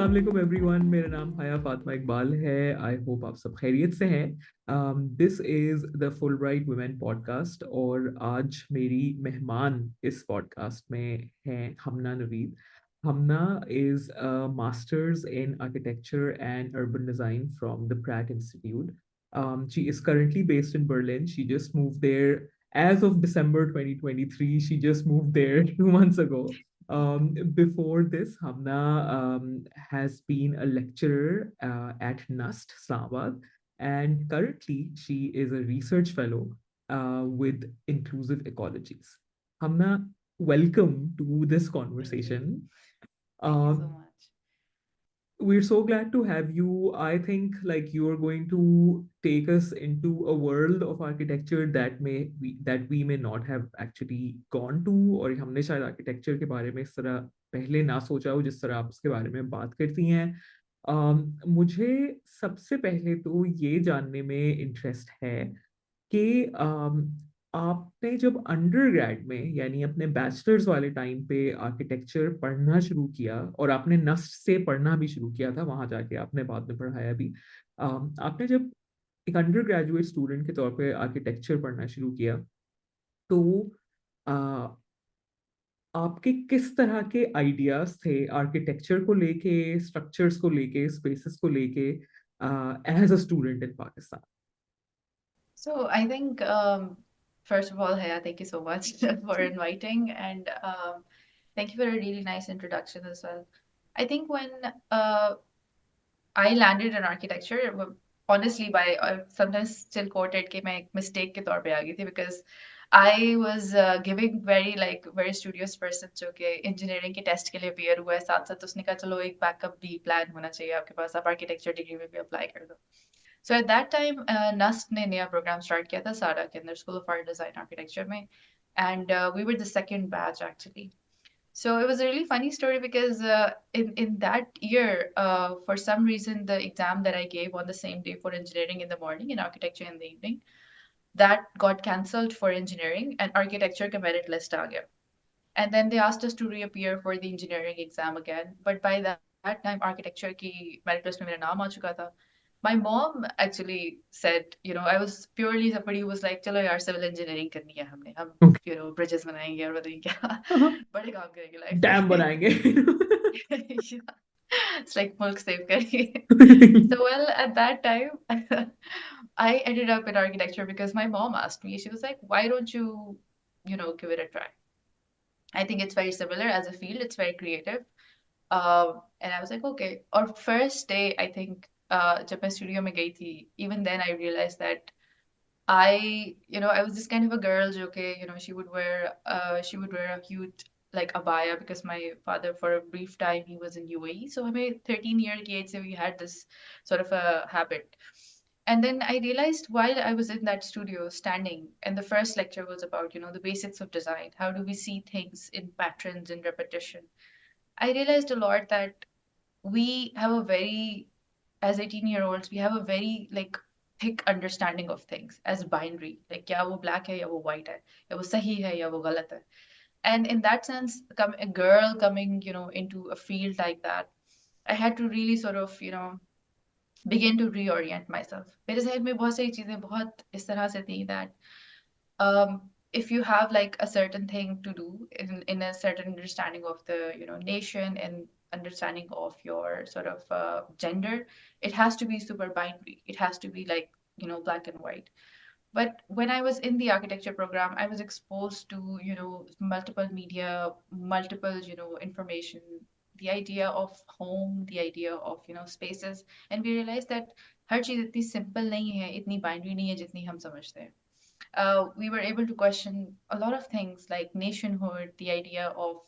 अस्सलाम वालेकुम एवरीवन, मेरा नाम हया फातिमा इकबाल है। आई होप आप सब खैरियत से हैं। This is the Fulbright women podcast और आज मेरी मेहमान इस पॉडकास्ट में हैं हमना नवीद। हमना is a master's in architecture and urban design from the Pratt Institute. She is currently based in Berlin. She just moved there as of December 2023. She just moved there 2 months ago. Before this, Hamna has been a lecturer at NUST, Islamabad, and currently she is a research fellow with Inclusive Ecologies. Hamna, welcome to this Thank you. conversation. Thank you so Um, much. we're so glad to have you. I think like you are going to take us into a world of architecture that we may not have actually gone to, और हमने शायद architecture के बारे में इस तरह पहले ना सोचा हो जिस तरह आप उसके बारे में बात करती हैं। मुझे सबसे पहले तो ये जानने में इंटरेस्ट है कि आपने जब अंडरग्रेड में यानी अपने बैचलर्स वाले टाइम पे आर्किटेक्चर पढ़ना शुरू किया और आपने नस्ट से पढ़ना भी शुरू किया था, वहां जाके आपने बाद में पढ़ाया भी। आपने जब एक अंडर ग्रेजुएट स्टूडेंट के तौर पे आर्किटेक्चर पढ़ना शुरू किया तो आ, आपके किस तरह के आइडियाज थे आर्किटेक्चर को लेके, स्ट्रक्चर्स को लेके, स्पेसेस को लेके as a student in Pakistan? So I think first of all, Haya, thank you so much for inviting, and thank you for a really nice introduction as well. I think when uh, I landed in architecture, honestly, by sometimes still quoted कि मैं एक mistake के तौर पे आ गई थी because I was giving very studious person जो कि engineering के test के लिए appear हुआ है, साथ साथ उसने कहा चलो एक backup भी plan होना चाहिए आपके पास, आप architecture degree में भी apply कर दो. So at that time, NUST ने नया program start किया था सारा के अंदर, School of Art Design Architecture में, and we were the second batch actually. So it was a really funny story because in that year, for some reason, the exam that I gave on the same day for engineering in the morning and architecture in the evening, that got cancelled for engineering and architecture ka merit list aa gaya. And then they asked us to reappear for the engineering exam again. But by that time, architecture की merit list में मेरा नाम आ चुका था. My mom actually said, I was purely somebody who was like, चलो यार civil engineering करनी है हमने, हम bridges बनाएंगे और बताएंगे क्या बड़े काम करेंगे लाइफ डैम में. बनाएंगे। Yeah. It's like mulk save करिए. So well, at that time, I ended up in architecture because my mom asked me. She was like, "Why don't you, give it a try? I think it's very similar as a field. It's very creative." And I was like, "Okay." Or first day, I think, जब मैं studio में गई थी, even then I realized that I was this kind of a girl जो कि, she would wear a cute like abaya because my father for a brief time he was in UAE. So हमें 13 year की age से we had this sort of a habit. And then I realized while I was in that studio standing, and the first lecture was about, the basics of design. How do we see things in patterns and repetition? I realized a lot that we have a very, as 18-year-olds, we have a very like thick understanding of things as binary. Like क्या वो black है या वो white है, या वो सही है या वो गलत है. And in that sense, a girl coming, into a field like that, I had to really sort of, begin to reorient myself. मेरे जहन में बहुत सारी चीजें बहुत इस तरह से थी that if you have like a certain thing to do in a certain understanding of the nation and understanding of your sort of gender, it has to be super binary. It has to be like black and white. But when I was in the architecture program, I was exposed to multiple media, multiple information, the idea of home, the idea of spaces, and we realized that हर चीज इतनी simple नहीं है, इतनी binary नहीं है जितनी हम समझते हैं. We were able to question a lot of things like nationhood, the idea of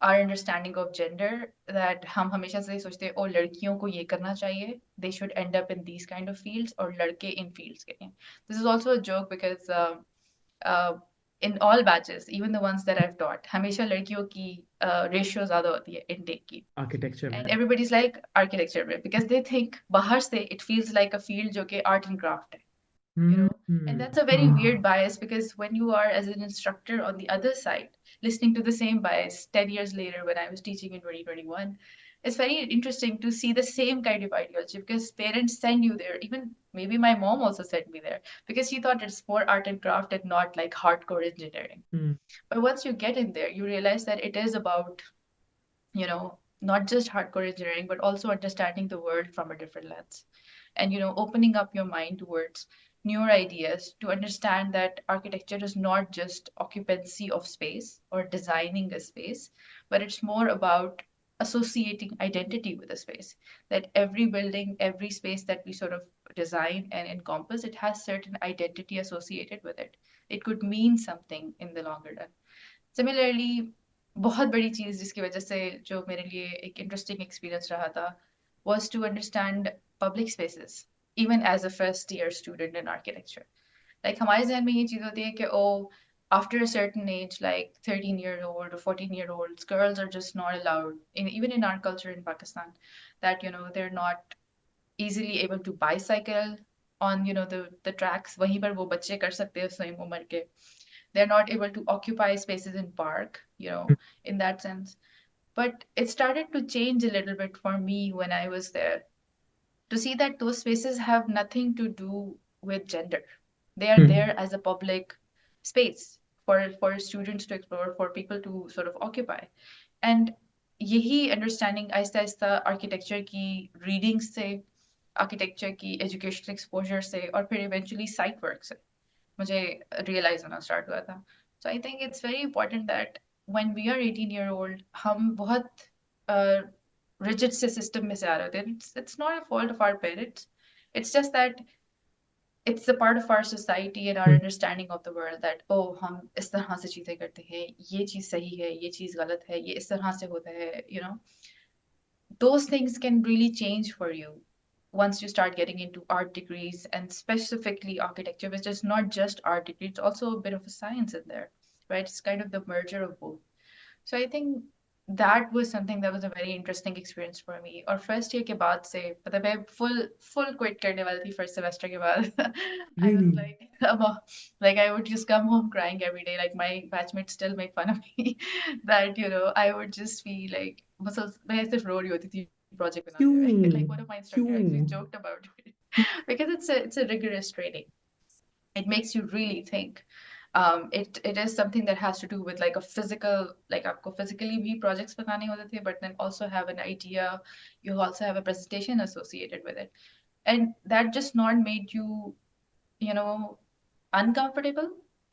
our understanding of gender, that हम हमेशा से सोचते हैं ओ लड़कियों को ये करना चाहिए, they should end up in these kind of fields, और लड़के in fields के लिए. This is also a joke because uh, in all batches, even the ones that I've taught, हमेशा लड़कियों की ratio ज़्यादा होती है intake की. आर्किटेक्चर में। And everybody's like architecture में because they think बाहर से it feels like a field जो कि art and craft है. And hmm. that's a very weird bias because when you are as an instructor on the other side, listening to the same bias 10 years later when I was teaching in 2021, it's very interesting to see the same kind of ideology because parents send you there. Even maybe my mom also sent me there because she thought it's more art and craft and not like hardcore engineering. Hmm. But once you get in there, you realize that it is about, not just hardcore engineering, but also understanding the world from a different lens. And, opening up your mind towards newer ideas to understand that architecture is not just occupancy of space or designing a space, but it's more about associating identity with a space. That every building, every space that we sort of design and encompass, it has certain identity associated with it. It could mean something in the longer run. Similarly बहुत बड़ी चीज़ जिसकी वजह से जो मेरे लिए एक interesting experience रहा था was to understand public spaces even as a first year student in architecture. Like हमारे जहन में ये चीज़ होती है कि after a certain age, like 13-year-old or 14-year-olds, girls are just not allowed, even in our culture in Pakistan, that, they're not easily able to bicycle on, the tracks. वहीं पर वो बच्चे कर सकते हैं स्वयं उम्र के. They're not able to occupy spaces in park, in that sense. But it started to change a little bit for me when I was there to see that those spaces have nothing to do with gender. They are Hmm. there as a public space for students to explore, for people to sort of occupy. And यही understanding Aahista Aahista architecture की reading से, architecture की education exposure से, और फिर eventually site work से मुझे realise होना स्टार्ट हुआ था. So I think it's very important that when we are 18-year-old हम बहुत रिजिड से सिस्टम में से आ रहे थे. It's not a fault of our parents, it's just that it's a part of our society and our Hmm. understanding of the world that हम इस तरह से चीजें करते हैं, ये चीज सही है, ये चीज गलत है, ये इस तरह से होता है. Those things can really change for you once you start getting into art degrees, and specifically architecture, which is not just art degree, it's also a bit of a science in there, right? It's kind of the merger of both. So I think that was something that was a very interesting experience for me. और first year के बाद से मतलब मैं full quit करने वाली थी first semester के बाद. I was Really? like like I would just come home crying every day. Like my batchmates still make fun of me that I would just be like मतलब मैं सिर्फ रो रही होती थी project बनाते हुए. Like क्यों? one of my instructor actually क्यों? joked about it because it's a rigorous training. It makes you really think. It is something that has to do with like a physical, like आपको physically भी projects बनाने होते थे, but then also have an idea. You also have a presentation associated with it, and that just not made you, you know, uncomfortable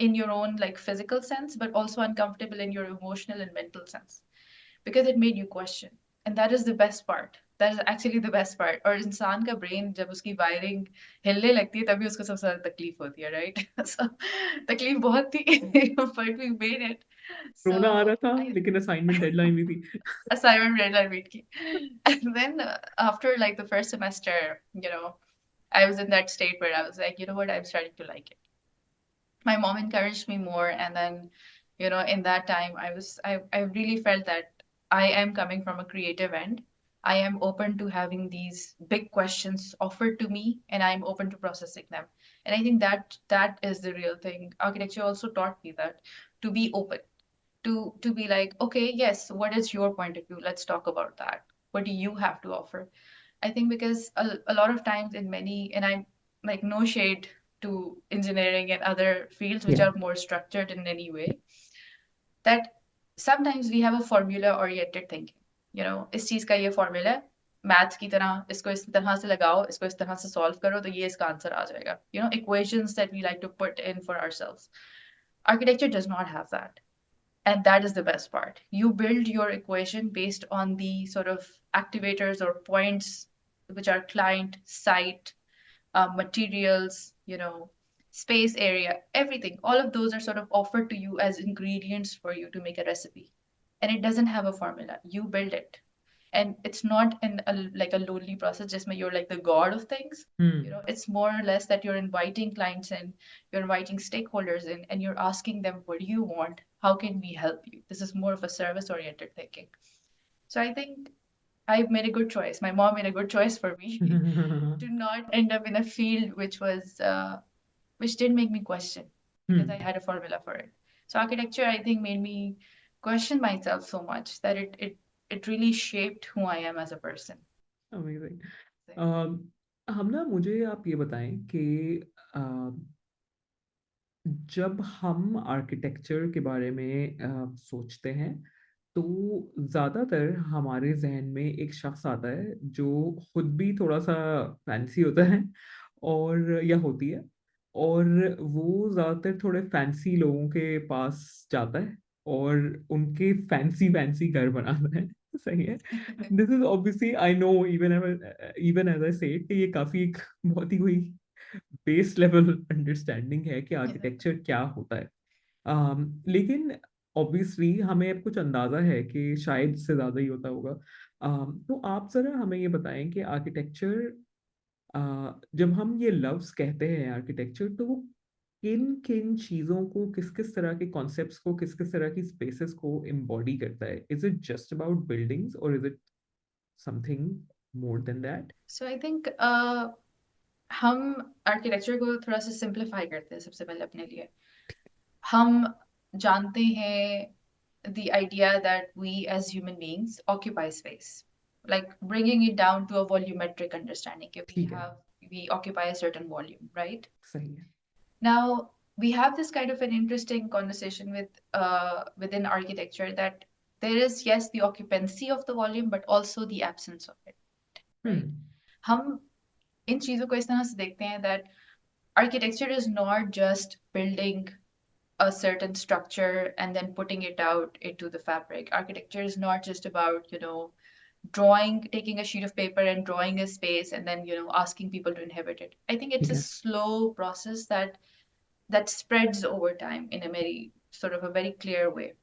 in your own like physical sense, but also uncomfortable in your emotional and mental sense because it made you question. And that is the best part. That is actually the best part. और इंसान का brain जब उसकी wiring हिलने लगती है तभी उसको सबसे ज़्यादा तकलीफ होती है, right? So तकलीफ बहुत थी but we made it. So रोना आ रहा था I लेकिन असाइनमेंट डेडलाइन भी थी. assignment deadline week की. And then after like the first semester, I was in that state where I was like, you know what, I'm starting to like it. My mom encouraged me more, and then in that time I really felt that I am coming from a creative end. I am open to having these big questions offered to me, and I'm open to processing them. And I think that is the real thing. Architecture also taught me that to be open, to be like, okay, yes, what is your point of view, let's talk about that. What do you have to offer? I think because a lot of times in many, and I'm like no shade to engineering and other fields which Yeah. are more structured in any way, that sometimes we have a formula oriented thinking. इस चीज का ये formula है, maths की तरह इसको इस तरह से लगाओ, इसको इस तरह से सॉल्व करो तो ये इसका आंसर आ जाएगा. Equations that we like to put in for ourselves. Architecture does not have that. And that is the best part. You build your equation based on the sort of activators or points, which are client, site, materials, space area, everything. All of those are sort of offered to you as ingredients for you to make a recipe. And it doesn't have a formula. You build it. And it's not like a lonely process, just you're like the god of things. Hmm. It's more or less that you're inviting clients in, you're inviting stakeholders in, and you're asking them, what do you want? How can we help you? This is more of a service oriented thinking. So I think I've made a good choice. My mom made a good choice for me to not end up in a field which did make me question because I Hmm. had a formula for it. So architecture, I think, made me question myself so much that it it really shaped who I am as a person. Amazing. So, हम ना, मुझे आप ये बताएं कि जब हम architecture के बारे में सोचते हैं, तो ज़्यादातर हमारे जहन में एक शख्स आता है जो खुद भी थोड़ा सा फैंसी होता है, और या होती है, और वो ज़्यादातर थोड़े फैंसी लोगों के पास जाता है और उनके फैंसी फैंसी घर बनाता है। सही है। This is obviously, I know, even as I say, कि ये काफ़ी एक बहुत ही कोई बेस लेवल अंडरस्टैंडिंग है कि आर्किटेक्चर क्या होता है। लेकिन ऑब्वियसली हमें अब कुछ अंदाजा है कि शायद इससे ज़्यादा ही होता होगा। तो आप ज़रा हमें ये बताएं कि आर्किटेक्चर, जब हम ये लफ्ज़ कहते हैं आर्किटेक्चर, तो वो किन किन चीज़ों को, किस किस तरह के कॉन्सेप्ट्स को, किस किस तरह की स्पेसेस को एम्बॉडी करता है? Is it just about buildings और is it something more than that? so I think हम आर्किटेक्चर को थोड़ा सा सिंप्लीफाई करते हैं सबसे पहले अपने लिए। हम जानते हैं the idea that we as human beings occupy space, like bringing it down to a volumetric understanding that ठीक है। we occupy a certain volume, right? सही है। Now we have this kind of an interesting conversation with within architecture that there is, yes, the occupancy of the volume but also the absence of it, right? हम्म। हम इन चीजों को इस तरह से देखते हैं that architecture is not just building a certain structure and then putting it out into the fabric. Architecture is not just about, drawing, taking a sheet of paper and drawing a space and then, asking people to inhabit it. I think it's ठीक a है। slow process that spreads over time in a very sort of a very clear way.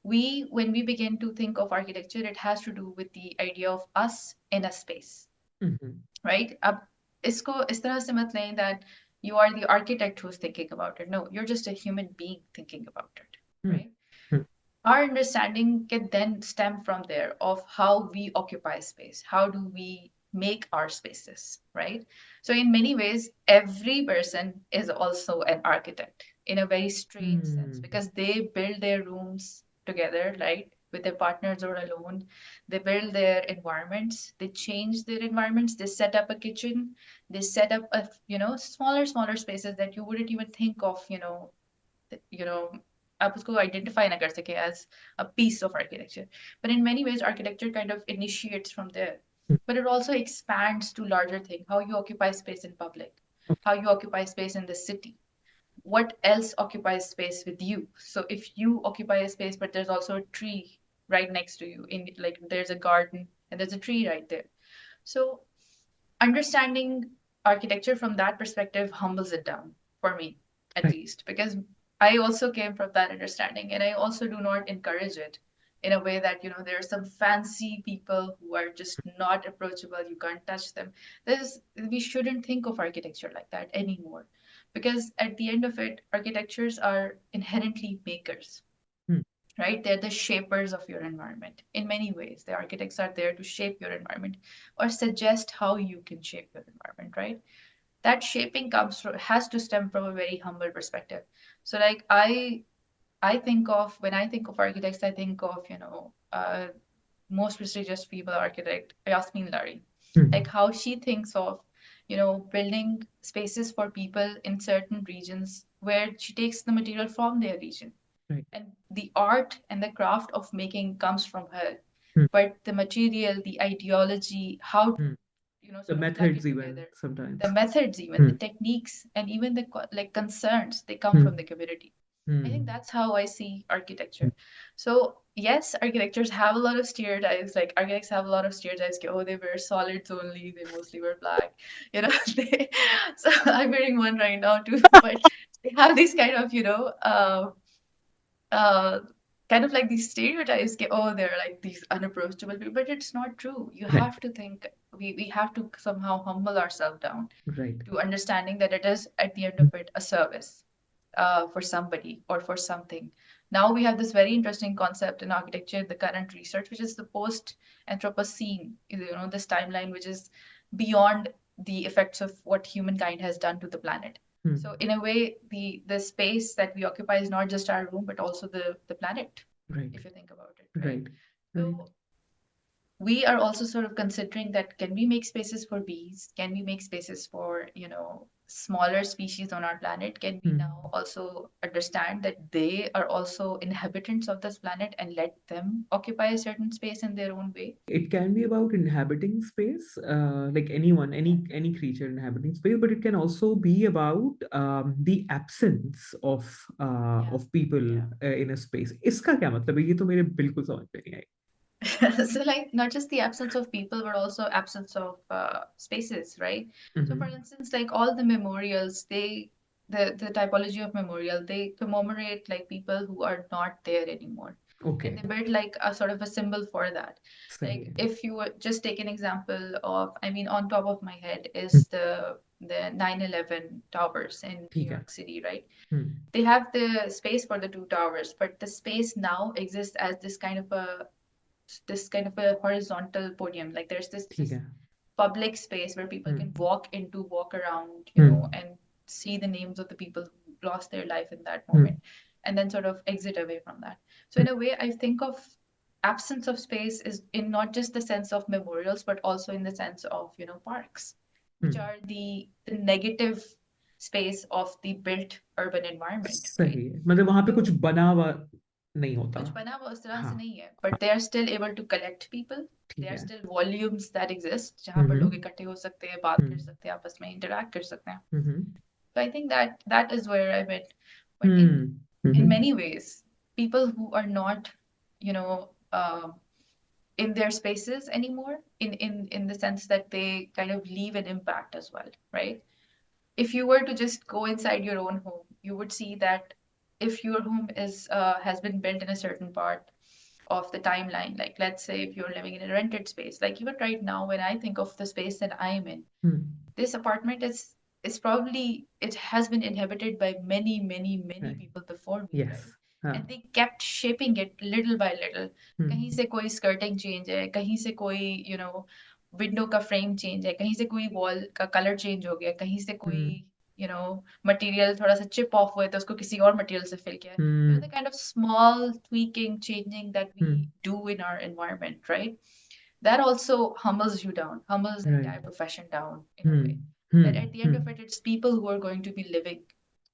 When we begin to think of architecture, it has to do with the idea of us in a space, hmm. right? अब इसको इस तरह से मत लें that you are the architect who's thinking about it. No, you're just a human being thinking about it, hmm. right? Hmm. Our understanding can then stem from there of how we occupy space. How do we make our spaces, right? So in many ways, every person is also an architect in a very strange sense hmm. because they build their rooms together, right, with their partners or alone. They build their environments, they change their environments, they set up a kitchen, they set up a, smaller spaces that you wouldn't even think of, you know आप उसको identify ना कर सके as a piece of architecture. But in many ways, architecture kind of initiates from there. But it also expands to larger things, how you occupy space in public, how you occupy space in the city. What else occupies space with you? So if you occupy a space, but there's also a tree right next to you, in like there's a garden and there's a tree right there. So understanding architecture from that perspective humbles it down for me, at Right. least, because I also came from that understanding and I also do not encourage it in a way that, there are some fancy people who are just not approachable, you can't touch them. We shouldn't think of architecture like that anymore, because at the end of it, architectures are inherently makers, Hmm. right? They're the shapers of your environment in many ways. The architects are there to shape your environment or suggest how you can shape your environment, right? That shaping has to stem from a very humble perspective. So like I think of, when I think of architects, I think of, most prestigious female architect, Yasmin Lari, like Hmm. how she thinks of, building spaces for people in certain regions where she takes the material from their region, Right. and the art and the craft of making comes from her, Hmm. but the material, the ideology, how to, Hmm. The sort of plug methods it even together, the sometimes. methods, even the Hmm. techniques, and even the like concerns, they come from Hmm. the community. I think Hmm. that's how I see architecture. So yes, architectures have a lot of stereotypes. Like architects have a lot of stereotypes. Oh, they wear solids only. They mostly wear black. They, so I'm wearing one right now too. But they have these kind of, uh, kind of like these stereotypes. Oh, they're like these unapproachable people. But it's not true. You Right. have to think. We have to somehow humble ourselves down Right. to understanding that it is at the end Hmm. of it a service for somebody or for something. Now we have this very interesting concept in architecture, the current research, which is the post-Anthropocene, this timeline which is beyond the effects of what humankind has done to the planet. Hmm. So in a way, the space that we occupy is not just our room, but also the planet, Right. if you think about it, right? Right. Right. So we are also sort of considering that, can we make spaces for bees? Can we make spaces for, smaller species on our planet? Can we Hmm. now also understand that they are also inhabitants of this planet and let them occupy a certain space in their own way? It can be about inhabiting space, like anyone, Yeah, any creature inhabiting space, but it can also be about the absence yeah, of people yeah. in a space. इसका क्या मतलब है? ये तो मेरे बिल्कुल समझ में नहीं आई. So like not just the absence of people, but also absence of spaces, right? So for Mhm. instance, like all the memorials, the typology of memorial, they commemorate like people who are not there anymore, and Okay, they build like a sort of a symbol for that. सही Like है. if you were just take an example of, I mean, on top of my head hmm, is the 9/11 towers in New ठीक है. York City, right? Hmm, They have the space for the two towers, but the space now exists as this kind of a horizontal podium. Like there's this ठीक है. public space where people hmm, can walk around, hmm, and see the names of the people who lost their life in that hmm, moment, and then sort of exit away from that. So hmm, in a way, I think of absence of space is in not just the sense of memorials, but also in the sense of, parks, which hmm, are the negative space of the built urban environment, right? सही है, मतलब वहां पे कुछ So बना हुआ नहीं होता. कुछ बना हुआ उस तरह हाँ. से नहीं है, but they are still able to collect people. They ठीक आर है. स्टिल वॉल्यूम्स दैट एग्जिस्ट जहाँ पर हम्म, लोग इकट्ठे हो सकते हैं, बात कर हम्म, सकते हैं, आपस में इंटरेक्ट कर सकते हैं. हम्म, So I think that is where I meant. But hmm, in hmm, many ways, people who are not, you know, in their spaces anymore, in the sense that they kind of leave an impact as well, right? If you were to just go inside your own home, you would see that if your home is has been built in a certain part of the timeline, like let's say if you're living in a rented space, like even right now when I think of the space that I am in, hmm, this apartment is probably, it has been inhabited by many many many right. people before me, Yes. right? हाँ. And they kept shaping it little by little. कहीं हम्म, से कोई skirting change है, कहीं से कोई, window का frame change है, कहीं से कोई वॉल का कलर चेंज हो गया, कहीं से कोई, हम्म, मटेरियल थोड़ा सा चिप ऑफ हुआ है तो उसको किसी और मटेरियल से फिल किया है. The hmm, kind of small tweaking, changing that we hmm, do in our environment, right? That also humbles you down, humbles the right. entire profession down in a hmm, way. That hmm, at the end of it, it's people who are going to be living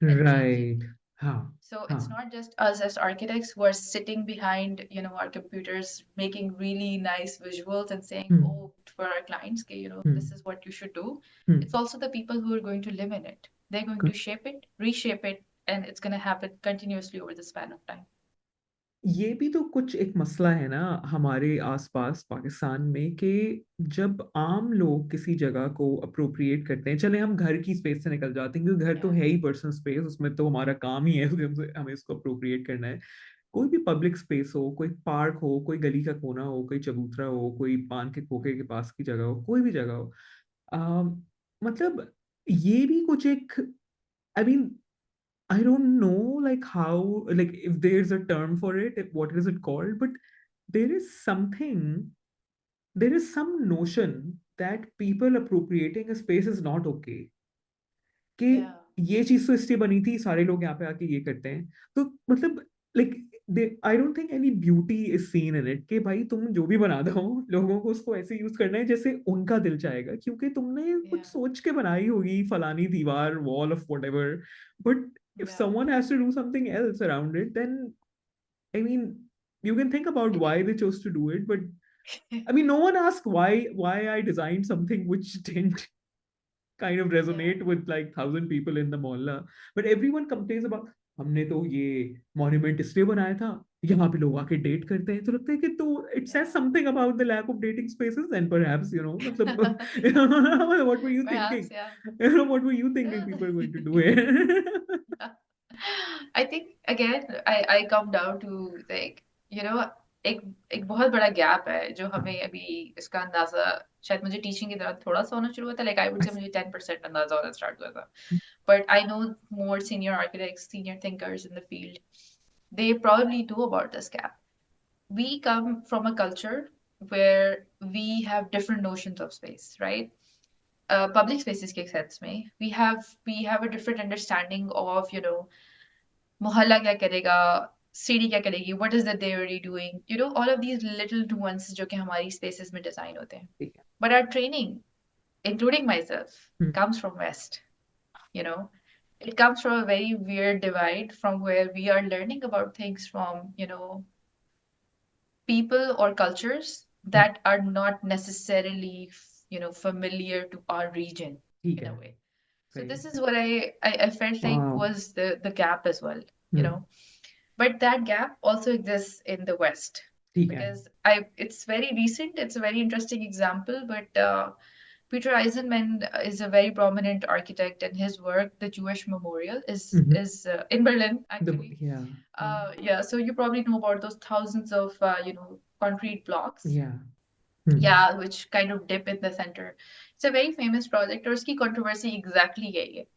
and changing. right. हाँ. So it's हाँ. not just us as architects who are sitting behind, our computers, making really nice visuals and saying, hmm, oh, for our clients, okay, this hmm, is what you should do. Hmm. It's also the people who are going to live in it. They're going to shape it, reshape it, and it's going to happen continuously over the span of time. ये भी तो कुछ एक मसला है ना हमारे आसपास पाकिस्तान में कि जब आम लोग किसी जगह को अप्रोप्रिएट करते हैं, चले हम घर की स्पेस से निकल जाते हैं क्योंकि घर तो Yeah, है ही पर्सनल स्पेस, उसमें तो हमारा काम ही है कि हमें इसको अप्रोप्रिएट करना है. कोई भी पब्लिक स्पेस हो, कोई पार्क हो, कोई गली का कोना हो, कोई चबूतरा हो, कोई पान के खोखे के पास की जगह हो, कोई भी जगह हो, मतलब ये भी कुछ एक, I mean, I don't know like how, like if there's a term for it, if, what is it called? But there is something, there is some notion that people appropriating a space is not okay. कि yeah, ये चीज तो इसलिए बनी थी, सारे लोग यहाँ पे आके ये करते हैं, तो मतलब like I don't think any beauty is seen in it कि भाई तुम जो भी बना दो, लोगों को उसको ऐसे यूज करना है जैसे उनका दिल चाहेगा, क्योंकि तुमने कुछ yeah, सोच के बनाई होगी फलानी दीवार, wall of whatever. But if yeah. someone has to do something else around it, then I mean, you can think about I why think, they chose to do it, but I mean, no one asked why I designed something which didn't kind of yeah, resonate with like 1,000 people in the mohalla. But everyone complains about हमने तो ये monument इसलिए बनाया था, यहाँ पे लोग आके डेट करते हैं, तो लगता है कि तो it says yeah. Something about the lack of dating spaces and perhaps मतलब what were you Perhaps, thinking, yeah. what were you thinking people are going to do here. I think again, I come down to like, एक एक बहुत बड़ा gap है जो हाँ. हमें अभी इसका अंदाजा, शायद मुझे टीचिंग की तरह थोड़ा सा होना शुरू हुआ था, लाइक आई वुड से मुझे 10% अंदाजा होना स्टार्ट हुआ था. But I know more senior architects, senior thinkers in the field, they probably know about this gap. We come from a culture where we have different notions of space, right? Public spaces के sense में we have a different understanding of, मोहल्ला क्या करेगा, सीढ़ी क्या करेगी, what is the dairy doing, you know, all of these little nuances जो कि हमारी spaces में design होते हैं. ठीक है. But our training, including myself, Hmm. comes from West, you know. It comes from a very weird divide from where we are learning about things from, you know, people or cultures Hmm. that are not necessarily, you know, familiar to our region ठीक in है. a way. So सही. this is what I felt like Wow. was the gap as well, you Hmm. know. But that gap also exists in the West ठीक है. because it's very recent. It's a very interesting example, but Peter Eisenman is a very prominent architect, and his work, the Jewish Memorial, is Mhm. in Berlin The actually. yeah. Yeah, so you probably know about those thousands of you know, concrete blocks. Yeah. Hmm. Yeah, which kind of dip in the center. It's a very famous project. और उसकी controversy exactly यही है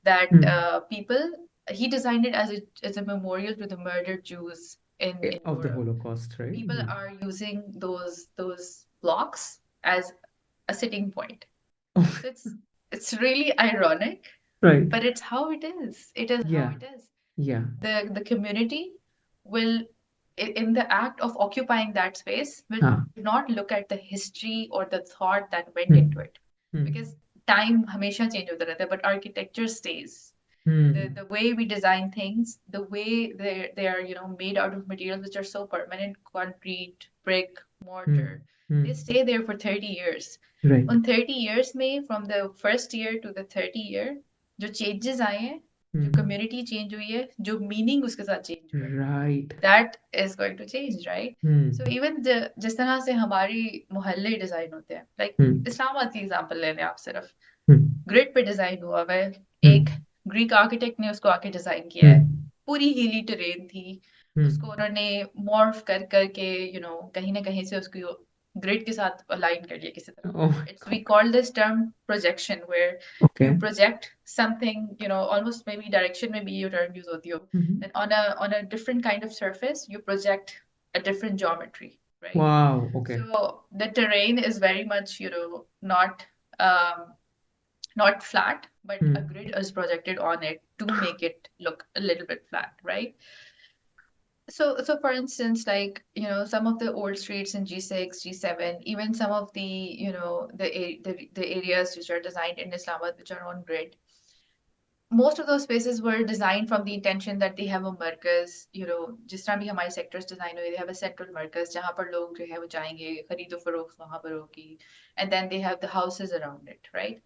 that Hmm. people, he designed it as a memorial to the murdered Jews in Of the Europe. Holocaust, right? People Hmm. are using those blocks as a sitting point. Oh, So it's really ironic, right. but it's how it is. It is how Yeah. it is. Yeah. The community will, in the act of occupying that space, will Ah. not look at the history or the thought that went into Hmm. it, Hmm. because time हमेशा change होता रहता है, but architecture stays. Hmm. The way we design things, the way they are, you know, made out of materials which are so permanent, concrete, brick, Hmm. mortar, Hmm. they stay there for 30 years. Right. उन 30 years में, from the first year to the 30 year, जो changes आए हैं, जो Hmm. community change हुई है, जो meaning उसके साथ change हुआ है, Right. that is going to change, right? Hmm. So even जिस तरह से हमारी मोहल्ले डिजाइन होते हैं, like Hmm. इस्लामाबाद की एग्जांपल ले लें आप सिर्फ, Hmm. ग्रिड पे डिजाइन हुआ हुआ है. Hmm. एक ग्रीक आर्किटेक्ट ने उसको आके डिजाइन किया है. Hmm. पूरी हिली टेरेन थी. Hmm. उसको उन्होंने मॉर्फ कर करके, यू नो, कहीं ना कहीं से उसको ग्रिड के साथ अलाइन कर लिया किसी तरह. Oh my It's, we God. call this term projection, where you Okay. project something, you know, almost maybe direction में भी ये term use होती हो, Mhm. and on a different kind of surface you project a different geometry, right? Wow. Okay. So the terrain is very much, you know, um, not flat, but a Hmm. grid is projected on it to make it look a little bit flat, right? So for instance, like, you know, some of the old streets in G6, G7, even some of the, you know, the areas which are designed in Islamabad, which are on grid, most of those spaces were designed from the intention that they have a markaz, you know, जिस तरह भी हमारे sectors design हुए, they have a central markaz जहाँ पर लोग जो है वो जाएंगे, खरीदो फरोख्त वहाँ पर होगी, and then they have the houses around it, right?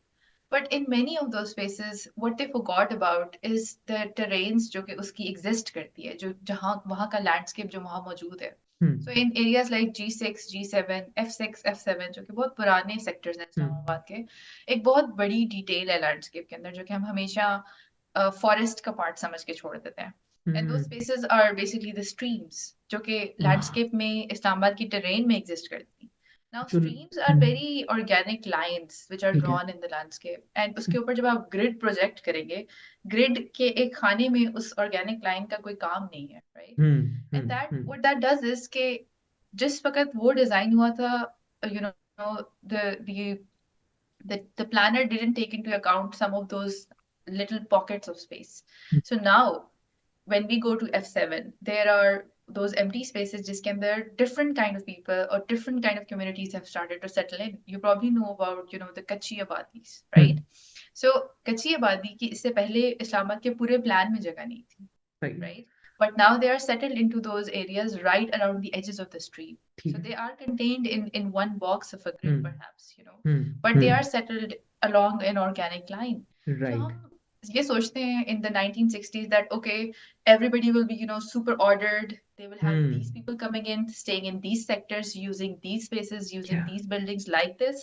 But in many of those spaces, what they forgot about is the terrains जो कि उसकी exist करती है, जो जहाँ वहाँ का landscape जो वहाँ मौजूद है. Hmm. So in areas like G6, G7, F6, F7, जो कि बहुत पुराने sectors हैं Hmm. इस्लामाबाद के, एक बहुत बड़ी detail है landscape के अंदर, जो कि हम हमेशा forest का part समझ के छोड़ देते हैं. And those Hmm. spaces are basically the streams, जो कि Ah. landscape में इस्लामाबाद की terrain में exist करती हैं. Now जो streams are Hmm. very organic lines which are ठीक है. drawn in the landscape, and उसके ऊपर जब आप grid project करेंगे, grid के एक खाने में उस organic line का कोई काम नहीं है, right? Hmm. And Hmm. that Hmm. what that does is कि जिस वक्त वो design हुआ था, you know, the the planner didn't take into account some of those little pockets of space. Hmm. So now when we go to F7, there are those empty spaces जिसके अंदर different kind of people or different kind of communities have started to settle in. You probably know about, you know, the Kachi Abadis, Hmm. right? So Kachi Abadi की इससे पहले इस्लामाबाद के पूरे plan में जगह नहीं थी, Right. right? But now they are settled into those areas right around the edges of the stream. ठीक So है. they are contained in one box of a grid, Hmm. perhaps, you know, Hmm. but they Hmm. are settled along an organic line. So Right. हम ये सोचते हैं in the 1960s that okay, everybody will be, you know, super ordered. They will have Hmm. these people coming in, staying in these sectors, using these spaces, using Yeah. these buildings like this.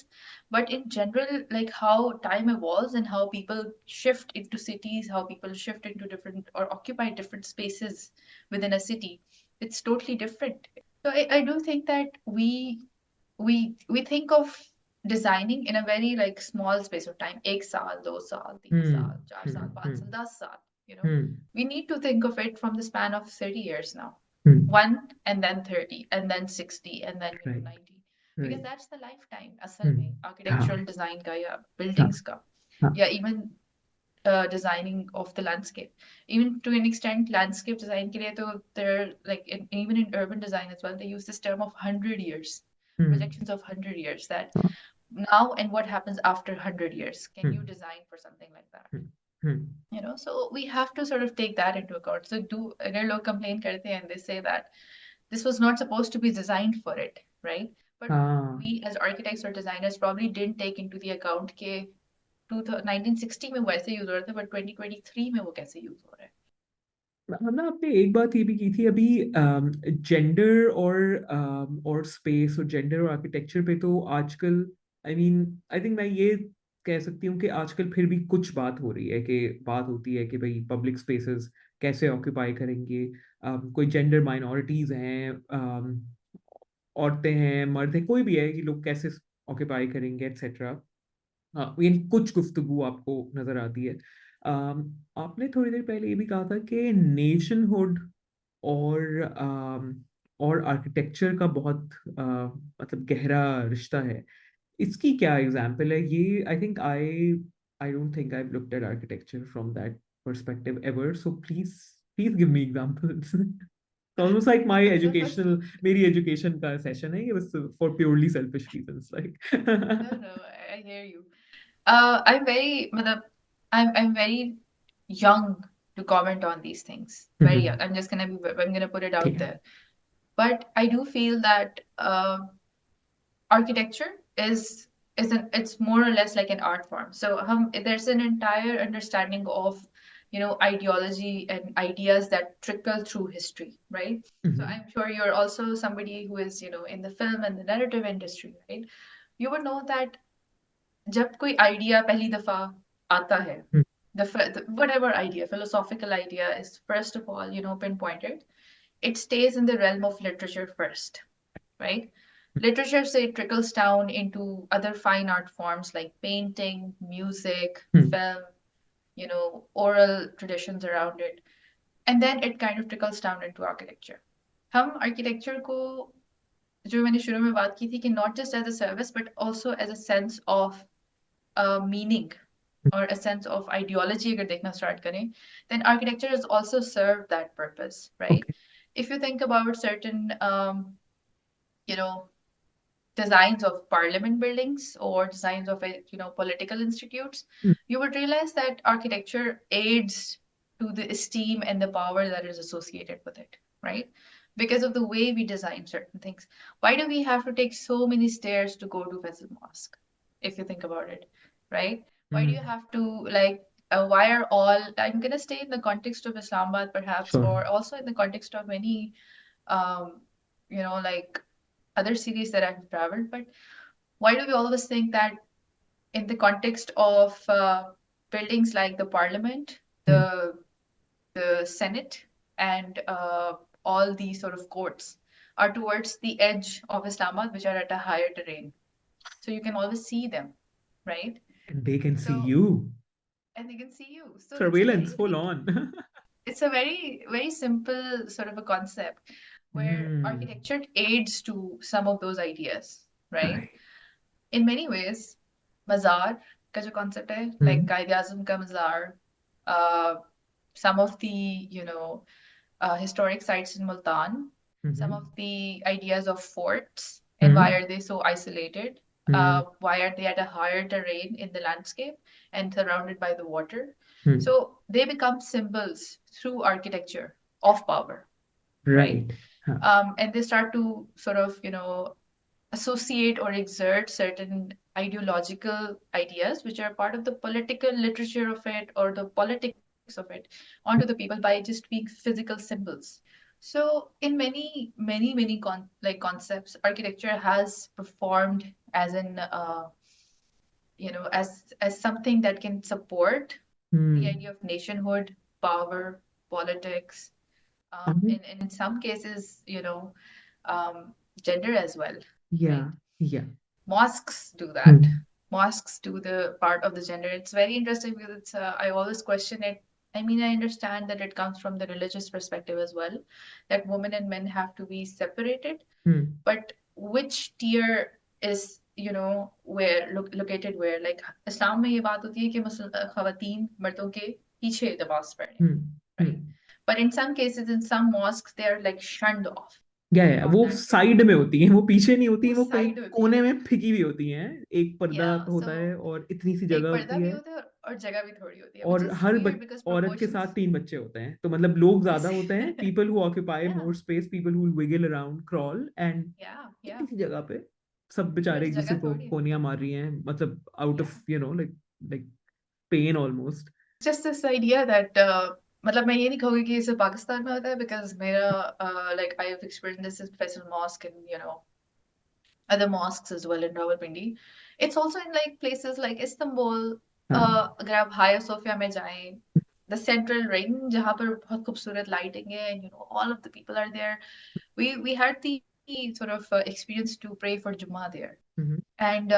But in general, like how time evolves and how people shift into cities, how people shift into different or occupy different spaces within a city, it's totally different. So I do think that we think of designing in a very like small space of time, एक साल, 2 साल, 3 साल, Hmm. 4 साल, Hmm. 5 साल, 10 साल, you know. Hmm. We need to think of it from the span of 30 years now. Hmm. One and then 30 and then 60 and then, you know, Right. 90. Because Right. that's the lifetime असल Hmm. में हाँ. architectural design का या हाँ. buildings का हाँ. या even designing of the landscape. Even to an extent, landscape design ke liye to they're like even in urban design as well, they use this term of 100 years, Hmm. projections of 100 years, that हाँ, now and what happens after 100 years. Can you hmm, design for something like that? hmm, hmm. So we have to sort of take that into account. So do agar log complain karte hain and they say that this was not supposed to be designed for it, right? But हाँ, we as architects or designers probably didn't take into the account ke 1960 में वैसे use हो रहा था, but 2023 में वो कैसे use हो रहा है. हमने आपने एक बात ये भी की थी अभी, जेंडर और स्पेस और जेंडर और आर्किटेक्चर पे तो आजकल, आई थिंक मैं ये कह सकती हूँ कि आजकल फिर भी कुछ बात हो रही है, कि बात होती है कि भाई पब्लिक स्पेसेस कैसे ऑक्यूपाई करेंगे, कोई जेंडर माइनॉरिटीज हैं, औरतें हैं, मर्द हैं, कोई भी है, कि लोग कैसे ऑक्यूपाई करेंगे एक्सेट्रा। हाँ, यानी कुछ गुफ्तगू आपको नजर आती है। आपने थोड़ी देर पहले ये भी कहा था कि नेशनहुड और और आर्किटेक्चर का बहुत मतलब गहरा रिश्ता है। इसकी क्या एग्जाम्पल है ये? I don't think I looked at architecture from that perspective ever, so please please give me examples. Almost like my So first, educational, मेरी एजुकेशन का सेशन है ये, बस for purely selfish reasons no, like. no, I hear you. I'm very, matlab, I'm very young to comment on these things. Very young. I'm gonna put it ठीक out है। there. But I do feel that architecture it's more or less like an art form. So there's an entire understanding of ideology and ideas that trickle through history, right? So hmm, I'm sure you're also somebody who is in the film and the narrative industry, right? You would know that जब कोई idea पहली दफा आता है, हम्म, whatever idea, philosophical idea is first of all pinpointed, it stays in the realm of literature first, right? Literature, say, trickles down into other fine art forms like painting, music, hmm, film, oral traditions around it. And then it kind of trickles down into architecture. हम architecture को, जो मैंने शुरू में बात की थी, कि not just as a service but also as a sense of meaning or a sense of ideology अगर देखना start करें, then architecture has also served that purpose, right? Okay. If you think about certain you know designs of parliament buildings or designs of political institutes, you would realize that architecture aids to the esteem and the power that is associated with it, right? Because of the way we design certain things. Why do we have to take so many stairs to go to Faisal Mosque? If you think about it, right? Why do you hmm, have to like why are all, I'm gonna stay in the context of Islamabad perhaps, sure. or also in the context of many um, like other cities that I've traveled, but why do we always think that in the context of buildings like the parliament, hmm, the senate, and all these sort of courts are towards the edge of Islamabad, which are at a higher terrain, so you can always see them, right? and they can see So, you. and they can see you, so it's a Surveillance very full like on. it's a very very simple sort of a concept where hmm, architecture aids to some of those ideas, right? Right. In many ways, मज़ार का जो concept है, like हम्म, कायद आज़म का मज़ार, uh, some of the historic sites in Multan, some hmm, of the ideas of forts, and why hmm, are they so isolated? Hmm, Why are they at a higher terrain in the landscape and surrounded by the water? Hmm, So they become symbols through architecture of power, right? Right. हाँ। And they start to sort of, associate or exert certain ideological ideas which are part of the political literature of it or the politics of it onto the people by just being physical symbols. So in many concepts, architecture has performed as an as something that can support the hmm, idea of nationhood, power, politics, hmm, and in some cases, um, gender as well, या right? या Mosques do that. Hmm, Mosques do the part of the gender. It's very interesting because I always question it. I mean, I understand that it comes from the religious perspective as well, that women and men have to be separated. Hmm, But which tier is where located where, like इस्लाम में ये बात होती है कि खवातीन मर्दों के पीछे नमाज पढ़े, right? But in some cases, in some mosques, they are like shunned off या from वो that place. साइड में होती हैं, वो पीछे नहीं होती, वो वो कहीं साइड होती कोने है, में फिकी हुई होती हैं। एक पर्दा yeah. होता So है और इतनी सी एक जगह पर्दा होती भी है, होता है और जगह भी थोड़ी होती है, which और is हर weird because औरत के साथ proportions. 3 बच्चे होते हैं, तो मतलब लोग ज्यादा होते हैं, Yes. People who occupy Yeah, more space, people who wiggle around, crawl, and yeah, yeah. इतनी सी जगह पे सब बेचारे बस एक दूसरे जगह को थोड़ी है. गोनियां मार रही हैं, मतलब out Yeah. Of like pain almost. Just this idea that मतलब मैं ये नहीं कहूँगी कि इसे पाकिस्तान में होता है, because मेरा like I have experienced this in Faisal Mosque and other mosques as well in Rawalpindi. It's also in like places like Istanbul. हाँ। अगर आप हाया सोफिया में जाएं, the central ring जहाँ पर बहुत खूबसूरत lighting है, and all of the people are there. We had the sort of experience to pray for Jummah there, hmm. and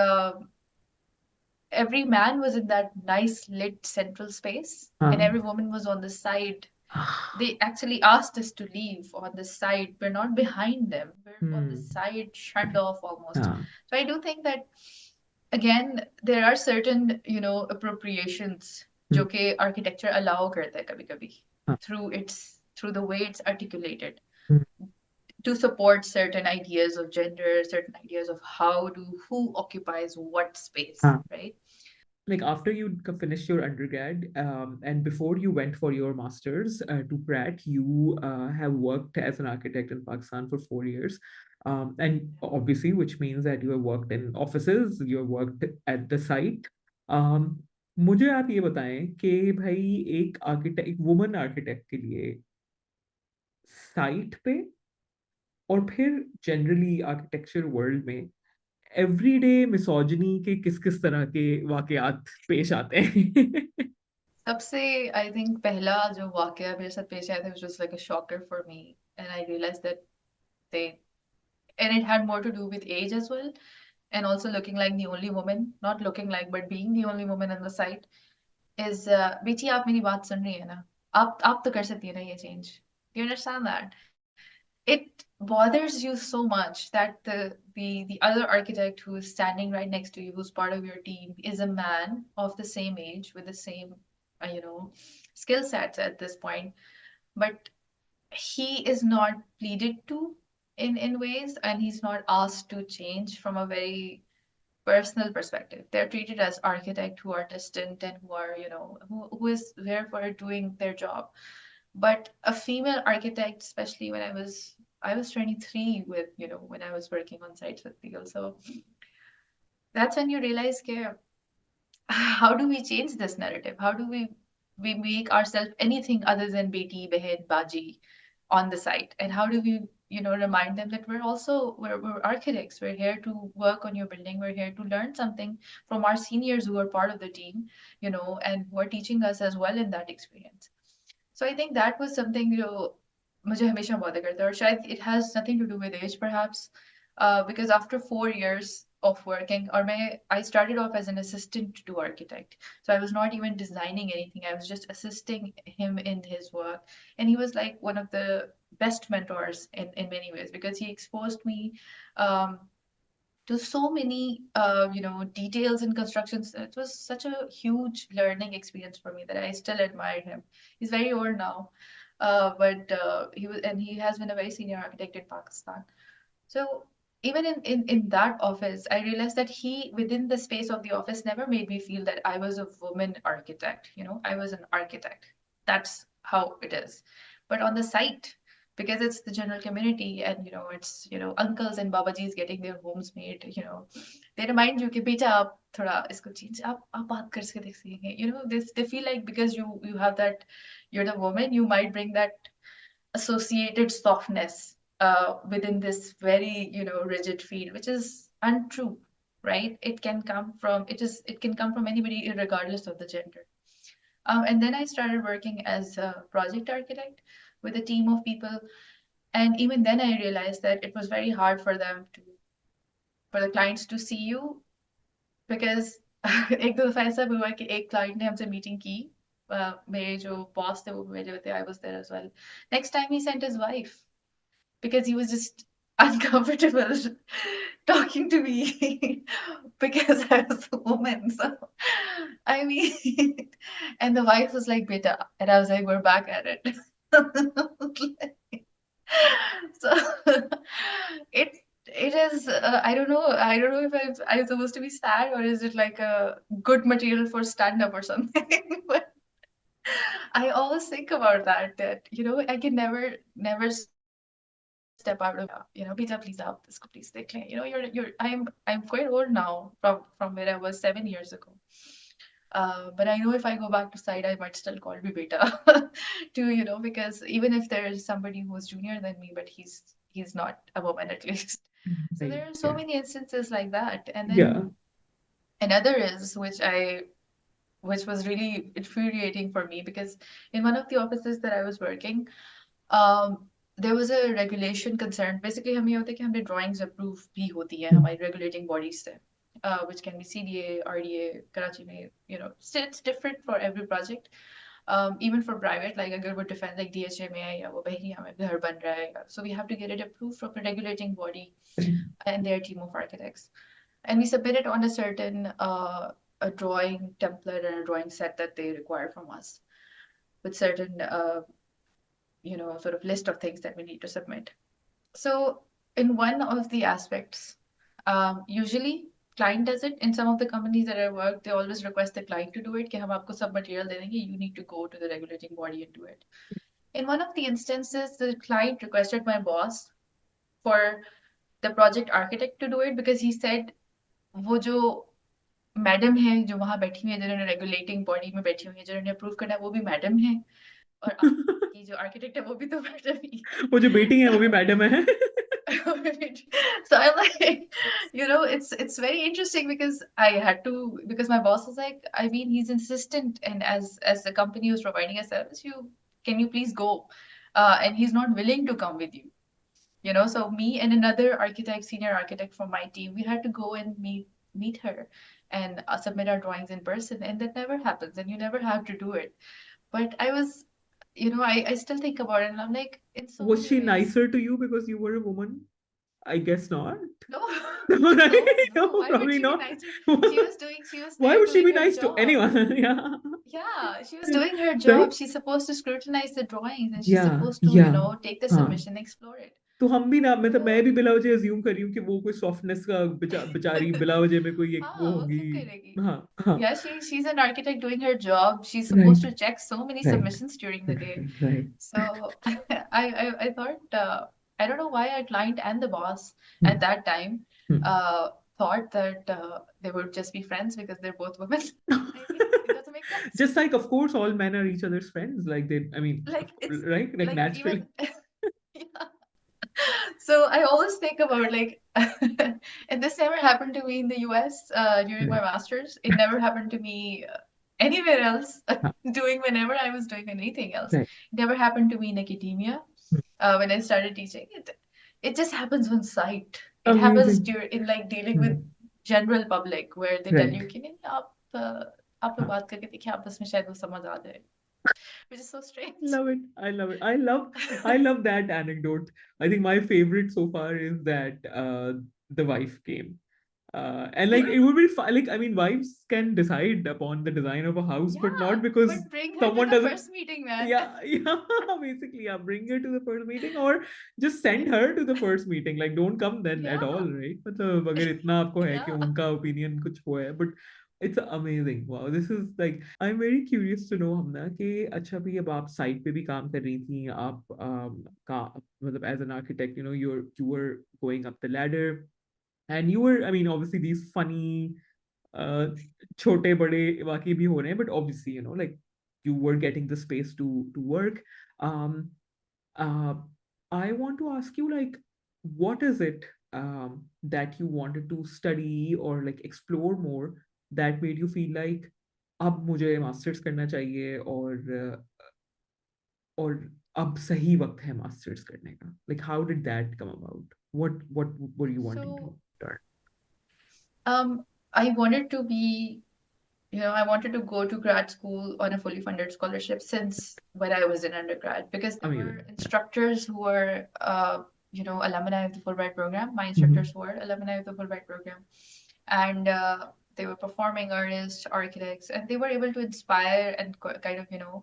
every man was in that nice lit central space, and हाँ। every woman was on the side. They actually asked us to leave on the side. We're not behind them. We're on the hmm. side, shunned off almost. हाँ। So I do think that again there are certain appropriations हम्म। जो कि architecture allow करता है कभी-कभी हाँ। through the way it's articulated hmm. to support certain ideas of gender, certain ideas of who occupies what space, हाँ। right? Like after you finished your undergrad, and before you went for your masters to Pratt, you have worked as an architect in Pakistan for 4 years. And obviously, which means that you have worked in offices, you have worked at the site. um, मुझे आप ये बताएं कि भाई एक architect, एक woman architect के लिए साइट पे और फिर जनरली आर्किटेक्चर वर्ल्ड में एवरीडे मिसोजिनी के किस किस तरह के वाकयात पेश आते हैं? सबसे आई थिंक पहला जो वाकया मेरे साथ पेश आया था which was like a shocker for me, and I realized that they and it had more to do with age as well, and also looking like the only woman, not looking like but being the only woman on the site, is बेटी आप मेरी बात सुन रही है ना, आप तो कर सकती है ना ये change. Do you understand that? It bothers you so much that the other architect who is standing right next to you, who's part of your team, is a man of the same age with the same skill sets at this point, but he is not pleaded to in ways, and he's not asked to change from a very personal perspective. They're treated as architects who are distant and who are who is there for doing their job. But a female architect, especially when I was 23 with when I was working on sites with people, so that's when you realize, okay, how do we change this narrative? How do we make ourselves anything other than beti, behen, baji on the site? And how do we remind them that we're architects. We're here to work on your building. We're here to learn something from our seniors who are part of the team, and who are teaching us as well in that experience. So I think that was something मुझे हमेशा bother करता है, और शायद it has nothing to do with age perhaps, because after 4 years of working, or I started off as an assistant to architect, so I was not even designing anything. I was just assisting him in his work, and he was like one of the best mentors in many ways, because he exposed me um, to so many details in constructions. It was such a huge learning experience for me that I still admire him. He's very old now, but he has been a very senior architect in Pakistan. So even in that office, I realized that he, within the space of the office, never made me feel that I was a woman architect. I was an architect. That's how it is. But on the site, because it's the general community, and it's uncles and babajis getting their homes made, they remind you कि बेटा आप थोड़ा इसको change, आप बात करके देख सकेंगे. They feel like because you have that, you're the woman, you might bring that associated softness within this very rigid field, which is untrue, right? It can come from anybody regardless of the gender. And then I started working as a project architect with a team of people, and even then I realized that it was very hard for the clients to see you, because एक दो दफा ऐसा भी हुआ कि एक client ने हमसे मीटिंग की, मेरे जो बॉस थे वो मेरे थे, I was there as well. Next time he sent his wife, because he was just uncomfortable talking to me because I was a woman. So, I mean, and the wife was like, "Beta," and I was like, "We're back at it." So it it is. I don't know. I don't know if I'm supposed to be sad or is it like a good material for stand up or something. But I always think about that. That I can never step out of my Beta, please up. This please take care. I'm quite old now from where I was 7 years ago. But I know if I go back to side, I might still call me beta too, because even if there is somebody who's junior than me, but he's not a woman at least. So Right. there are so Yeah. many instances like that. And then Yeah. another is which was really infuriating for me because in one of the offices that I was working, um, there was a regulation concern. Basically, हमें ये होता है कि हमें drawings approve भी होती है Mm. हमारी regulating bodies से, which can be CDA, RDA, Karachi में, it's different for every project. Even for private, like अगर वो defense like DHA में है या वो बहरिया में घर बन रहा है, so we have to get it approved from a regulating body Right. and their team of architects, and we submit it on a certain a drawing template and a drawing set that they require from us with certain sort of list of things that we need to submit. So in one of the aspects, usually client does it. In some of the companies that I work, they always request the client to do it. कि हम आपको सब material दे देंगे, you need to go to the regulating body and do it. In one of the instances, the client requested my boss for the project architect to do it because he said वो जो madam है जो वहां बैठी हुई है जिन्होंने regulating body में बैठी हुई है जिन्होंने अप्रूव करना है वो भी मैडम है और आपकी जो आर्किटेक्ट है वो भी तो मैडम ही है वो जो बेटी है वो भी तो मैडम है. so I'm like, it's very interesting because I had to because my boss was like, I mean, he's insistent, and as the company who's providing a service, you can you please go, and he's not willing to come with you. So me and another architect, senior architect from my team, we had to go and meet her and submit our drawings in person, and that never happens, and you never have to do it. But I was, I still think about it, and I'm like, in so Was many she ways. nicer to you because you were a woman? I guess not. No, No, right? no, no. No, Why would probably she be not. nicer? She was Why there would she doing be her nice to job. anyone? Yeah. Yeah, she was doing her Right? job. She's supposed to scrutinize the drawings and she's Yeah, supposed to, yeah. take the हाँ. submission, explore it. तो हम भी ना मतलब मैं So, भी बिला वजह अज्यूम कर रही हूँ कि वो कोई सॉफ्टनेस का बेचारी बिला वजह में कोई एक वो हाँ, वो होगी. क्यों करेगी? हाँ, हाँ. Yeah, she's an architect doing her job. She's supposed Right, to check so many right, submissions during the day. right. So I thought I don't know why our client and the boss Hmm, at that time hmm. thought that they would just be friends because they're both women. I mean, it doesn't make sense. Just like, of course, all men are each other's friends. Like they, I mean, Like it's right? Like like naturally. even yeah. So I always think about like, and this never happened to me in the US during my Right, master's. It never happened to me anywhere else huh, doing whenever I was doing anything else. right. It never happened to me in academia Hmm. when I started teaching. It just happens on site. It happens Amazing. during in like dealing with Hmm. general public where they tell Right. you कि नहीं आप लोग Huh. बात करके देखिए आपस में शायद वो समझ आ जाए, which is so strange. Love it. I love it. I love that anecdote. I think my favorite so far is that the wife came. And like it would be fun. Like, I mean, wives can decide upon the design of a house, but Yeah, not because but bring her to someone the doesn't. first meeting, man. Yeah, yeah. Basically, yeah. Bring her to the first meeting, or just send her to the first meeting. Like, don't come then at all, Yeah, right? मतलब अगर इतना आपको है कि yeah. उनका opinion कुछ वो है, but it's amazing. Wow, this is like I'm very curious to know हमना कि अच्छा भी अब आप साइट पे भी काम कर रही थी आप का मतलब as an architect, you were going up the ladder, and you were, I mean, obviously these funny uh छोटे बड़े वाकई भी हो रहे हैं, but obviously, like you were getting the space to work. um uh I want to ask you, like, what is it that you wanted to study or like explore more that made you feel like अब मुझे masters करना चाहिए, और अब सही वक्त है masters करने का. Like, how did that come about? What were you wanting to So, learn? I wanted to be, I wanted to go to grad school on a fully funded scholarship since when I was in undergrad because there were Amazing. Yeah. instructors who were alumni of the Fulbright program. My Mhm. instructors were alumni of the Fulbright program, and they were performing artists, architects, and they were able to inspire and kind of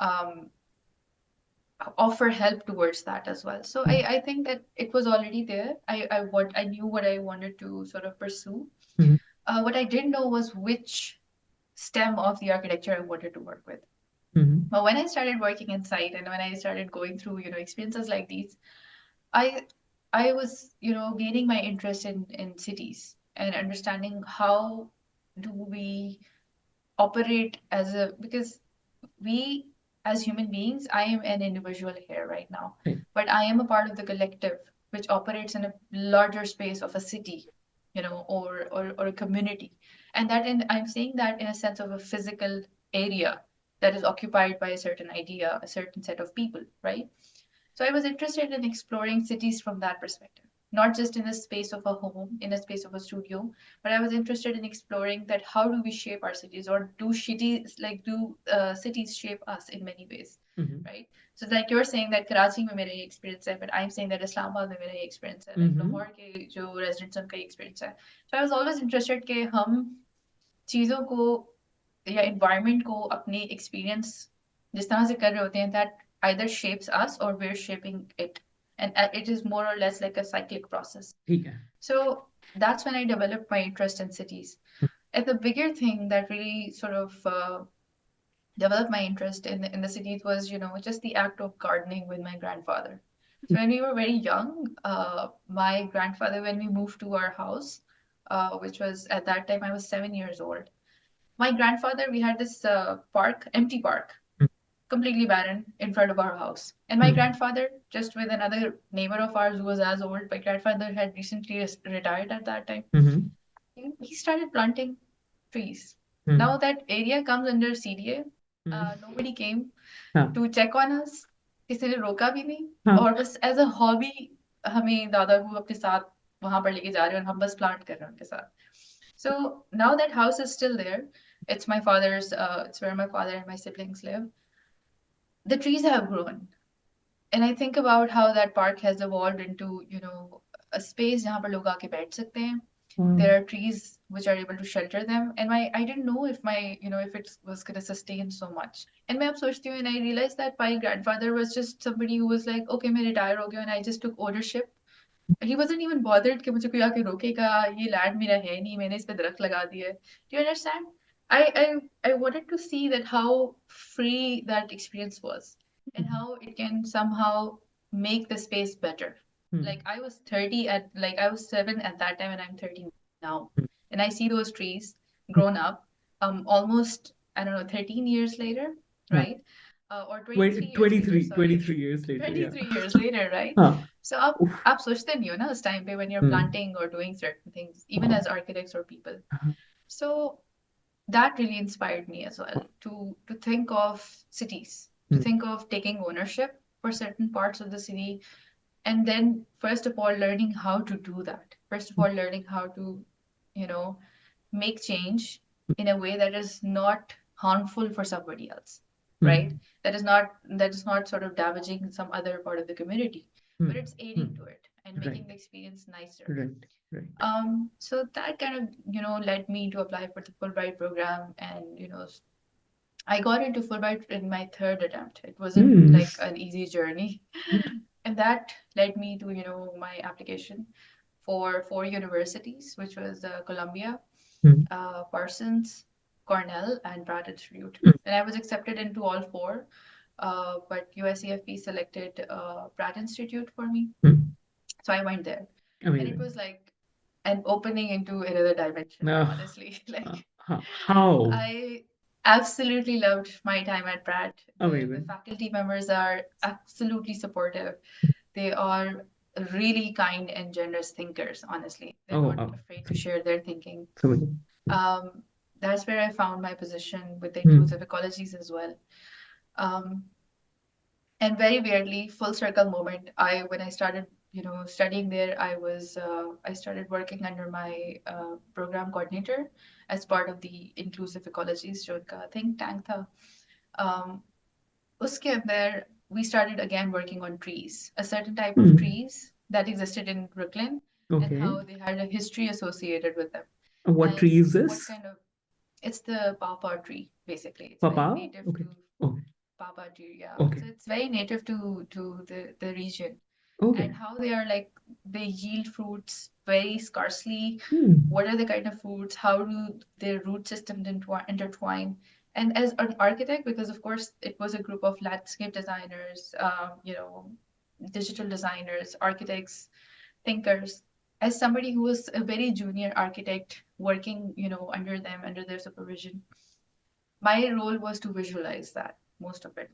um, offer help towards that as well. So Mhm. I think that it was already there. I knew what I wanted to sort of pursue. Mhm. What I didn't know was which stem of the architecture I wanted to work with. Mhm. But when I started working in site and when I started going through, experiences like these, I I was, gaining my interest in cities and understanding how do we operate as a because we as human beings, I am an individual here right now, Right. but I am a part of the collective which operates in a larger space of a city, or a community. And I'm saying that in a sense of a physical area that is occupied by a certain idea, a certain set of people, right? So I was interested in exploring cities from that perspective, not just in the space of a home, in a space of a studio, but I was interested in exploring that how do we shape our cities, or do cities shape us in many ways, Mhm. right? So like you're saying that Karachi में मेरा ये experience है, but I'm saying that Islamabad में मेरा ये experience है, like Mhm. Lahore के जो residents उनका ये experience है. So I was always interested कि हम चीजों को या environment को अपनी experience जिस तरह से कर रहे होते हैं, that either shapes us or we're shaping it, and it is more or less like a cyclic process. ठीक है. So that's when I developed my interest in cities. And the bigger thing that really sort of developed my interest in the cities was, just the act of gardening with my grandfather. So when we were very young, my grandfather, when we moved to our house, which was at that time I was 7 years old, my grandfather, we had this park, empty park, completely barren in front of our house. And my Mhm. grandfather, just with another neighbor of ours who was as old, my grandfather had recently retired at that time. Mhm. He started planting trees. Now Mhm. that area comes under CDA. Mhm. Nobody came हाँ. to check on us. किसी ने रोका भी नहीं. हाँ. और बस as a hobby हमें दादा को अपने साथ वहां पर लेके जा रहे हैं और हम बस प्लांट कर रहे हैं उनके साथ. So now that house is still there. It's where my father and my siblings live. The trees have grown. And I think about how that park has evolved into, a space जहाँ पर लोग आके बैठ सकते हैं. हाँ. There are trees which are able to shelter them. And I didn't know if it was going to sustain so much. And मैं अब सोचती हूँ, and I realized that my grandfather was just somebody who was like, okay, मैं retire हो गया, and I just took ownership. He wasn't even bothered कि मुझे कोई आके रोकेगा, ये लैंड मेरा है नहीं, मैंने इस पे दरख्त लगा दिया है. Do you understand? I I wanted to see that how free that experience was and how it can somehow make the space better. Mhm. Like I was 7 at that time and I'm 30 now. And I see those trees grown up almost, I don't know, 13 years later, हाँ. right? Or 23 years later, 23, sorry. 23 years later, yeah. 23 years later, right? हाँ. So Oof. आप सोचते नहीं हो ना उस time पे when you're Mhm. planting or doing certain things, even हाँ. as architects or people. हाँ. So that really inspired me as well to think of cities, to Mhm. think of taking ownership for certain parts of the city, and then first of all learning how to do that. First of all learning how to, you know, make change in a way that is not harmful for somebody else, right? Mhm. That is not sort of damaging some other part of the community, but Mhm. it's aiding to Mhm. it and making Right. the experience nicer. Right. Right. So that kind of, led me to apply for the Fulbright program, and I got into Fulbright in my third attempt. It wasn't Mm. like an easy journey, and that led me to, my application for four universities, which was Columbia, Mhm. Parsons, Cornell, and Pratt Institute. And I was accepted into all four, but USEFP selected Pratt Institute for me. Mhm. So I went there. And it Amazing. was like an opening into another dimension, Uh, honestly. Like, how? I absolutely loved my time at Pratt. The Amazing. faculty members are absolutely supportive. They are really kind and generous thinkers, honestly. They're Oh, not oh. afraid to share their thinking. So amazing. Um, that's where I found my position with the Mm. inclusive ecologies as well. Um, and very weirdly, full circle moment, when I started, studying there, I started working under my program coordinator as part of the inclusive ecologies जो उनका think tank था. um, उसके अंदर we started again working on trees, a certain type of Mm. trees that existed in Brooklyn and Okay. how they had a history associated with them. What And tree is what this? kind of, it's the pawpaw tree, basically. It's very Papa? native Okay. to Okay. pawpaw tree, yeah. Okay. So it's very native to the region. Okay. And how they are like, they yield fruits very scarcely. Hmm. What are the kind of fruits? How do their root systems intertwine? And as an architect, because of course it was a group of landscape designers, digital designers, architects, thinkers. As somebody who was a very junior architect working, under them, under their supervision, my role was to visualize that, most of it.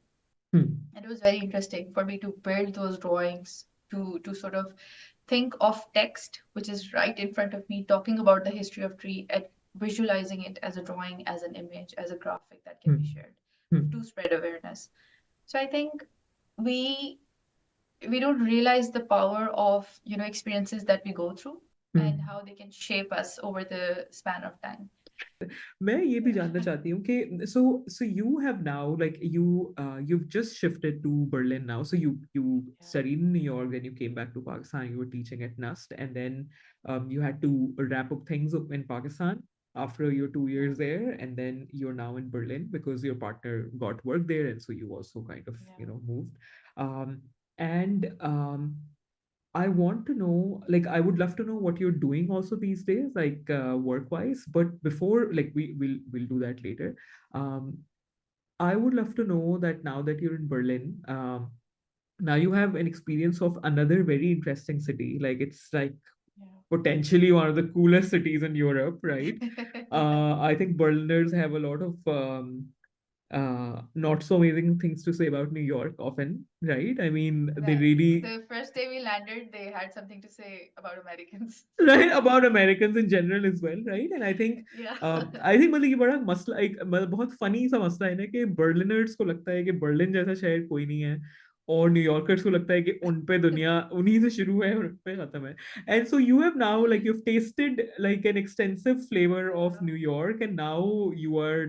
Hmm. And it was very interesting for me to build those drawings, to sort of think of text which is right in front of me talking about the history of tree and visualizing it as a drawing, as an image, as a graphic that can be Hmm. shared Hmm. to spread awareness. So I think we we don't realize the power of experiences that we go through and Hmm. how they can shape us over the span of time. मैं ये भी Yeah. जानना चाहती हूँ कि so you have now like you've just shifted to Berlin now. So you Yeah. studied in New York, then you came back to Pakistan. You were teaching at NUST, and then you had to wrap up things up in Pakistan after your 2 years Yeah. there, and then you're now in Berlin because your partner got work there, and so you also kind of Yeah. moved. Um, and I want to know, like, I would love to know what you're doing also these days, like work-wise. But before, like, we'll do that later. Um, I would love to know that now that you're in Berlin, now you have an experience of another very interesting city. Like, it's like potentially one of the coolest cities in Europe, right? Yeah. I think Berliners have a lot of not so amazing things to say about New York often, right? I mean, they That really the first day we landed, they had something to say about Americans. right about Americans in general as well, right? And Yeah. I think मतलब ये बड़ा मसला एक मतलब बहुत funny सा मसला है ना कि बर्लिनर्स को लगता है कि बर्लिन जैसा शहर कोई नहीं है और न्यूयॉर्कर्स को लगता है कि उन पे दुनिया उन्हीं से शुरू है और उन पे खत्म है and so you have now like you've tasted like an extensive flavor of Yeah. New York and now you are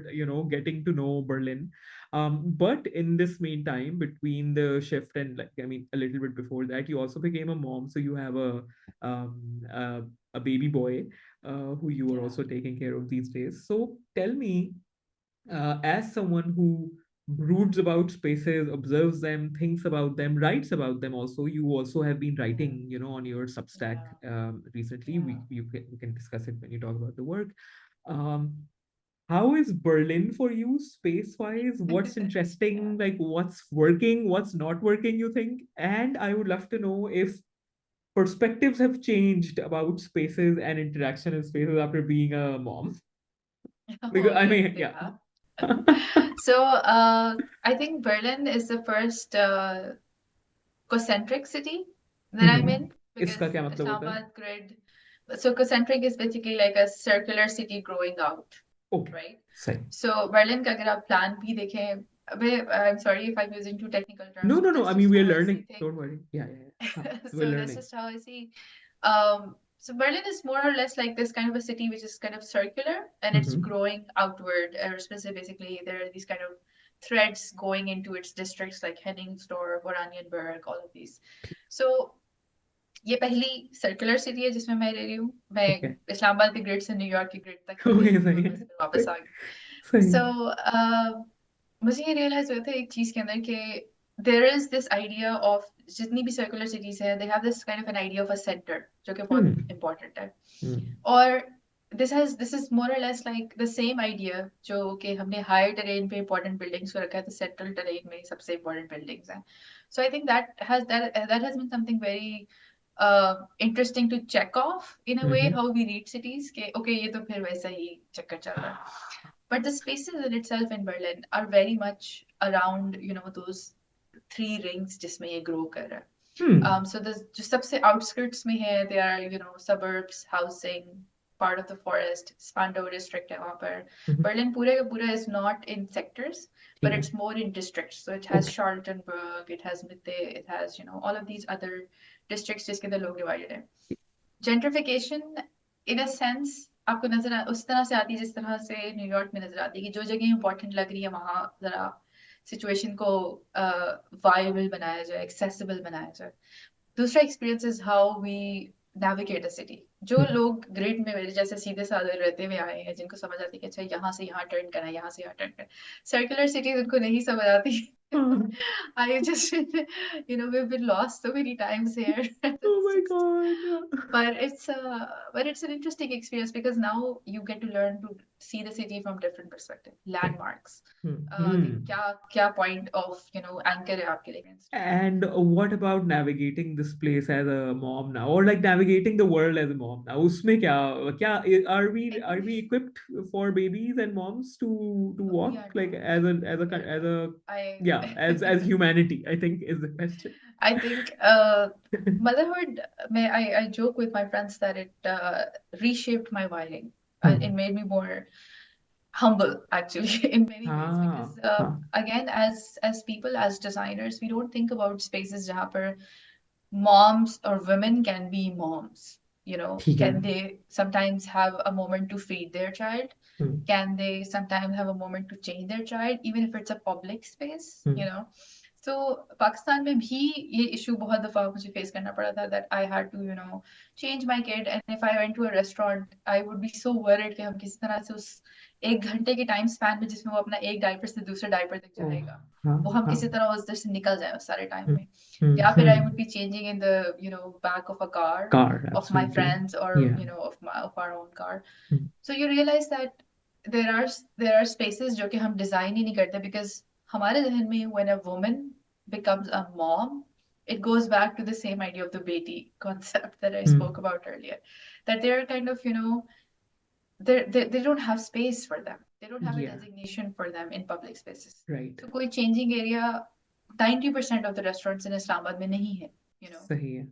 getting to know Berlin. But in this meantime between the shift and like I mean a little bit before that you also became a mom, so you have a baby boy who you are Yeah. also taking care of these days. So tell me, as someone who broods about spaces, observes them, thinks about them, writes about them also, you also have been Yeah. writing, on your Substack Yeah. recently. Yeah. We can discuss it when you talk about the work. Um, how is Berlin for you space wise? What's Yeah. interesting? Like what's working, what's not working, you think? And I would love to know if perspectives have changed about spaces and interaction in spaces after being a mom. Because Oh, I yes, mean, they yeah. have. So, I think Berlin is the first concentric city that I'm in इसका because क्या मतलब होता है? Islamabad grid. So, concentric is basically like a circular city growing out, okay right? सही. So, Berlin का अगर आप plan भी देखें, I'm sorry if I'm using too technical terms, No, but no, no. that's I mean, just we are how I see learning. things. Don't worry. Yeah, yeah, yeah. हाँ, we're So that's learning. just how I see. So Berlin is more or less like this kind of a city which is kind of circular and it's Mm-hmm. growing outward. Or basically, there are these kind of threads going into its districts like Henningsdorf, Oranienburg, all of these. So ये पहली circular city है जिसमें मैं रह रही हूँ. मैं Okay. Islamabad के ग्रिड से न्यूयॉर्क के ग्रिड तक ही Okay, गई थी सही और है. बस फिर वापस सही आ गई. सही. So मुझे ये रियलाइज हुआ था एक चीज के अंदर कि there is this idea of जितनी भी circular cities है, they have this kind of an idea of a center जो कि बहुत Hmm. important है. Hmm. और this is more or less like the same idea जो कि हमने higher terrain पे important buildings को रखा है, तो central terrain में सबसे important buildings हैं. So I think that has been something very interesting to check off in a way Mm-hmm. how we read cities कि okay ये तो फिर वैसा ही चक्कर चल रहा है. But the spaces in itself in Berlin are very much around, those three rings जिसमें ये grow कर रहा है. Hmm. So the जो सबसे outskirts में है, they are, suburbs, housing, part of the forest, Spandau district है वहाँ पर. Mm-hmm. Berlin पूरे का पूरा is not in sectors, but ठीक है. it's more in districts. So it has Okay. Charlottenburg, it has Mitte, it has, all of these other districts जिसके अंदर लोग divided हैं. Gentrification in a sense आपको नजर उस तरह से आती है जिस तरह से न्यूयॉर्क में नजर आती है कि जो जगह इंपॉर्टेंट लग रही है वहां जरा सिचुएशन को वायबल बनाया जाए, एक्सेसिबल बनाया जाए. दूसरा experience is how we navigate a city. जो Hmm. लोग ग्रिड में मेरे जैसे सीधे साधे रहते हुए आए हैं, जिनको समझ आती है कि अच्छा यहाँ से यहाँ टर्न करना है, यहाँ से यहाँ टर्न करना है, सर्कुलर सिटीज उनको नहीं समझ आती. I just, we've been lost so many times here. Oh It's my just, God. but it's an interesting experience because now you get to learn to see the city from different perspective, Right. landmarks, कि Hmm. क्या point of anchor है आपके लिए against. And what about navigating this place as a mom now, or like navigating the world as a mom now? उसमें क्या I are think we equipped for babies and moms to we walk are like not. We are as not. a I yeah as humanity? I think is the question. I think motherhood. I joke with my friends that it reshaped my wiring. It Hmm. made me more humble, actually, in many ways. हाँ Because हाँ again, as people, as designers, we don't think about spaces जहाँ पर moms or women can be moms. ठीक है. Can they sometimes have a moment to feed their child? Hmm. Can they sometimes have a moment to change their child, even if it's a public space? Hmm. So Pakistan में भी ये issue बहुत दफा मुझे face करना पड़ा था, that I had to change my kid, and if I went to a restaurant I would be so worried कि हम किसी तरह से उस 1 घंटे के टाइम स्पैन में जिसमें वो अपना एक डायपर से दूसरे डायपर तक ओह जाएगा, हाँ वो हम हाँ. किसी तरह उधर से निकल जाए उस सारे टाइम Hmm. में. Hmm. या फिर I Hmm. would be changing in the back of a car Car, of my absolutely. friends, or Yeah. of our own car. Hmm. So you realize that there are spaces जो कि हम design ही नहीं करते, because हमारे जहन में when a woman becomes a mom, it goes back to the same idea of the beti concept that I Hmm. spoke about earlier, that they're kind of they don't have space for them, they don't have a Yeah. designation for them in public spaces. Right. So कोई changing area 90% of the restaurants in Islamabad में नहीं है. you know सही है.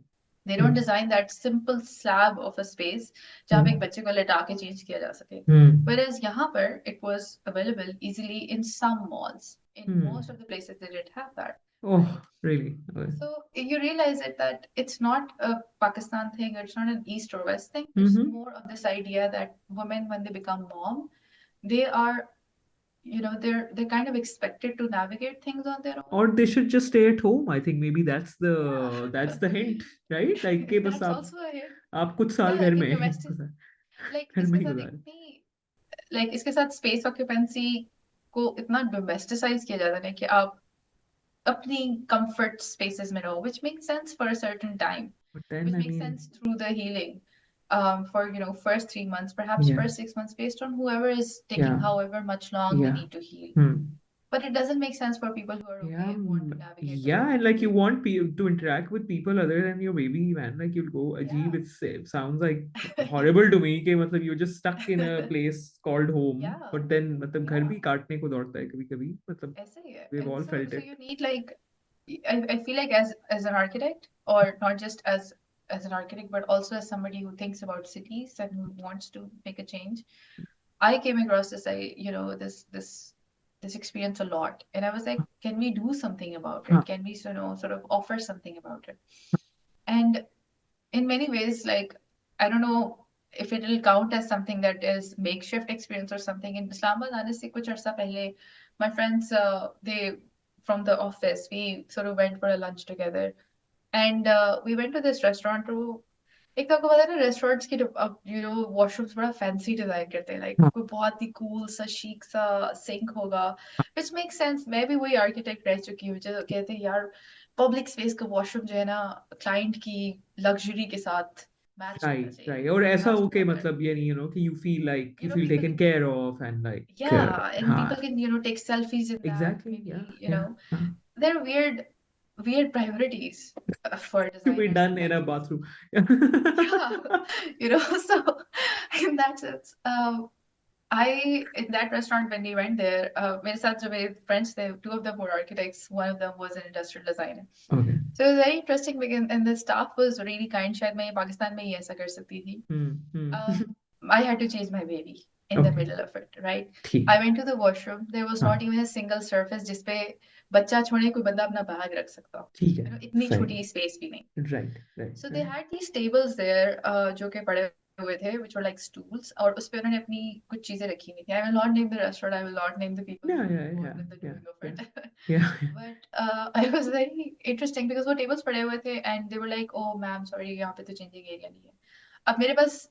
they don't Hmm. design that simple slab of a space जहाँ पे एक Hmm. बच्चे को लेटा के चेंज किया जा सके. Hmm. Whereas यहाँ पर it was available easily in some malls. In most Hmm. of the places they didn't have that, Oh, right? really? Okay. So you realize it that it's not a Pakistan thing, it's not an East or West thing. It's Mm-hmm. more of this idea that women, when they become mom, they are, they're kind of expected to navigate things on their own. Or they should just stay at home. I think maybe Yeah, that's the hint, right? Like कि बस that's also a hint. आप कुछ साल Yeah, घर कि में domestic, like घर में इसके ही साथ गुजारे. इतनी, like इसके साथ स्पेस ऑक्यूपेंसी को इतना डोमेस्टिसाइज किया जाता है कि आप अपनी comfort spaces में रहो, which makes sense for a certain time, But then which I makes mean, sense through the healing, for first 3 months, perhaps yeah, first 6 months, based on whoever is taking yeah, however much long they yeah. need to heal. Hmm. But it doesn't make sense for people who are Yeah, okay and want to navigate the yeah, world. and like you want people to interact with people other than your baby, man. Like you'll go, Ajib, Yeah. it sounds like horrible to me. कि मतलब you're just stuck in a place called home, Yeah, but then मतलब घर yeah, भी काटने को दौड़ता है कभी कभी. मतलब ऐसे ही है. we've And all so felt so it. you need, like, I feel like as an architect, or not just as an architect, but also as somebody who thinks about cities and who wants to make a change, I came across this experience a lot, and I was like, can we do something about Huh. it? Can we sort of offer something about it? And in many ways, like, I don't know if it'll count as something that is makeshift experience or something. In Islamabad, honestly, kuch arsa pehle, my friends, they from the office, we sort of went for a lunch together, and we went to this restaurant. To एक तो आपको पता है ना, restaurants की अब washrooms बड़ा fancy design करते हैं, लाइक Huh. कोई बहुत ही कूल सा शीक सा सिंक होगा, विच मेक सेंस. मैं भी वही आर्किटेक्ट रह चुकी हूँ जो कहते हैं यार पब्लिक स्पेस का वॉशरूम जो है ना, क्लाइंट की लग्जरी के साथ मैच करना Right, चाहिए. right. और It ऐसा has हो to के go there. मतलब ये नहीं, कि you feel People taken can, care of and like yeah, and people हाँ, can take selfies in that. exactly, yeah, Maybe yeah. Huh. there are weird priorities for To be designers done in a sometimes. bathroom. Yeah, so in that sense, in that restaurant, when we went there, मेरे साथ जो मेरे friends थे, two of them were architects, one of them was an industrial designer. Okay. So it was very interesting because, and the staff was really kind. शायद मैं पाकिस्तान में ही ऐसा कर सकती थी. Hmm. I had to change my baby in the Okay. middle of it, right? ठीक. I went to the washroom. There was हाँ. not even a single surface जिसपे बच्चा छोड़ने कोई बंदा अपना बैग रख सकता हो. ठीक है. इतनी सही. छोटी space भी नहीं. Right, right, So they right. had these tables there, जो कि पड़े हुए थे which were like stools और उस पे उन्होंने अपनी कुछ चीजें रखी हुई थी. I will not name the restaurant, I will not name the people Yeah, who were yeah, yeah, involved in the yeah, doing of yeah, it. yeah. But I was very interesting because वो tables पड़े हुए थे and they were like, oh ma'am sorry यहाँ पे तो changing area नहीं है. अब मेरे पास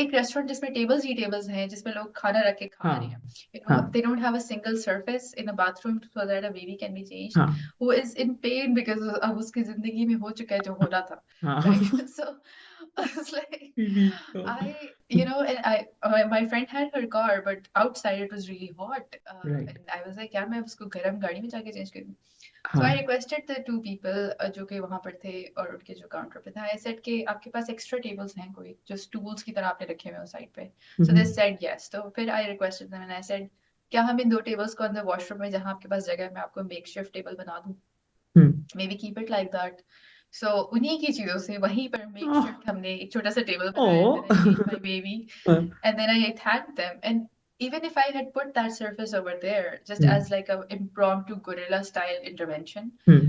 एक रेस्टोरेंट जिसमें टेबल्स ही टेबल्स हैं जिसमें लोग खाना रख के खा रहे हाँ, हैं. हाँ, They don't have a single surface in a bathroom so that a baby can be changed, हाँ, who is in pain because अब उसकी जिंदगी में हो चुका है जो होना था. हाँ. Right. So I was like, Maybe. and my friend had her car, but outside it was really hot. Right. And I was like, यार मैं उसको गरम गाड़ी में जाके चेंज करूँ. So I हाँ. requested the two people जो कि वहाँ पर थे और उनके जो काउंटर पे था. I said कि आपके पास एक्स्ट्रा टेबल्स हैं कोई जो stools की तरह आपने रखे हुए हैं उस साइड पे. So they Mhm. said yes. तो फिर I requested them and I said क्या हम इन दो टेबल्स को अंदर वॉशरूम में जहाँ आपके पास जगह है मैं आपको मेक शिफ्ट टेबल बना दूँ. Hmm. Maybe keep it like that. So उन्हीं की चीजों से वहीं पर मेक Oh. शिफ्ट हमने एक छोटा सा टेबल बनाया. Oh. Then I made my baby Uh, and then I thanked them. And even if I had put that surface over there just hmm. as like a impromptu guerrilla style intervention, Hmm.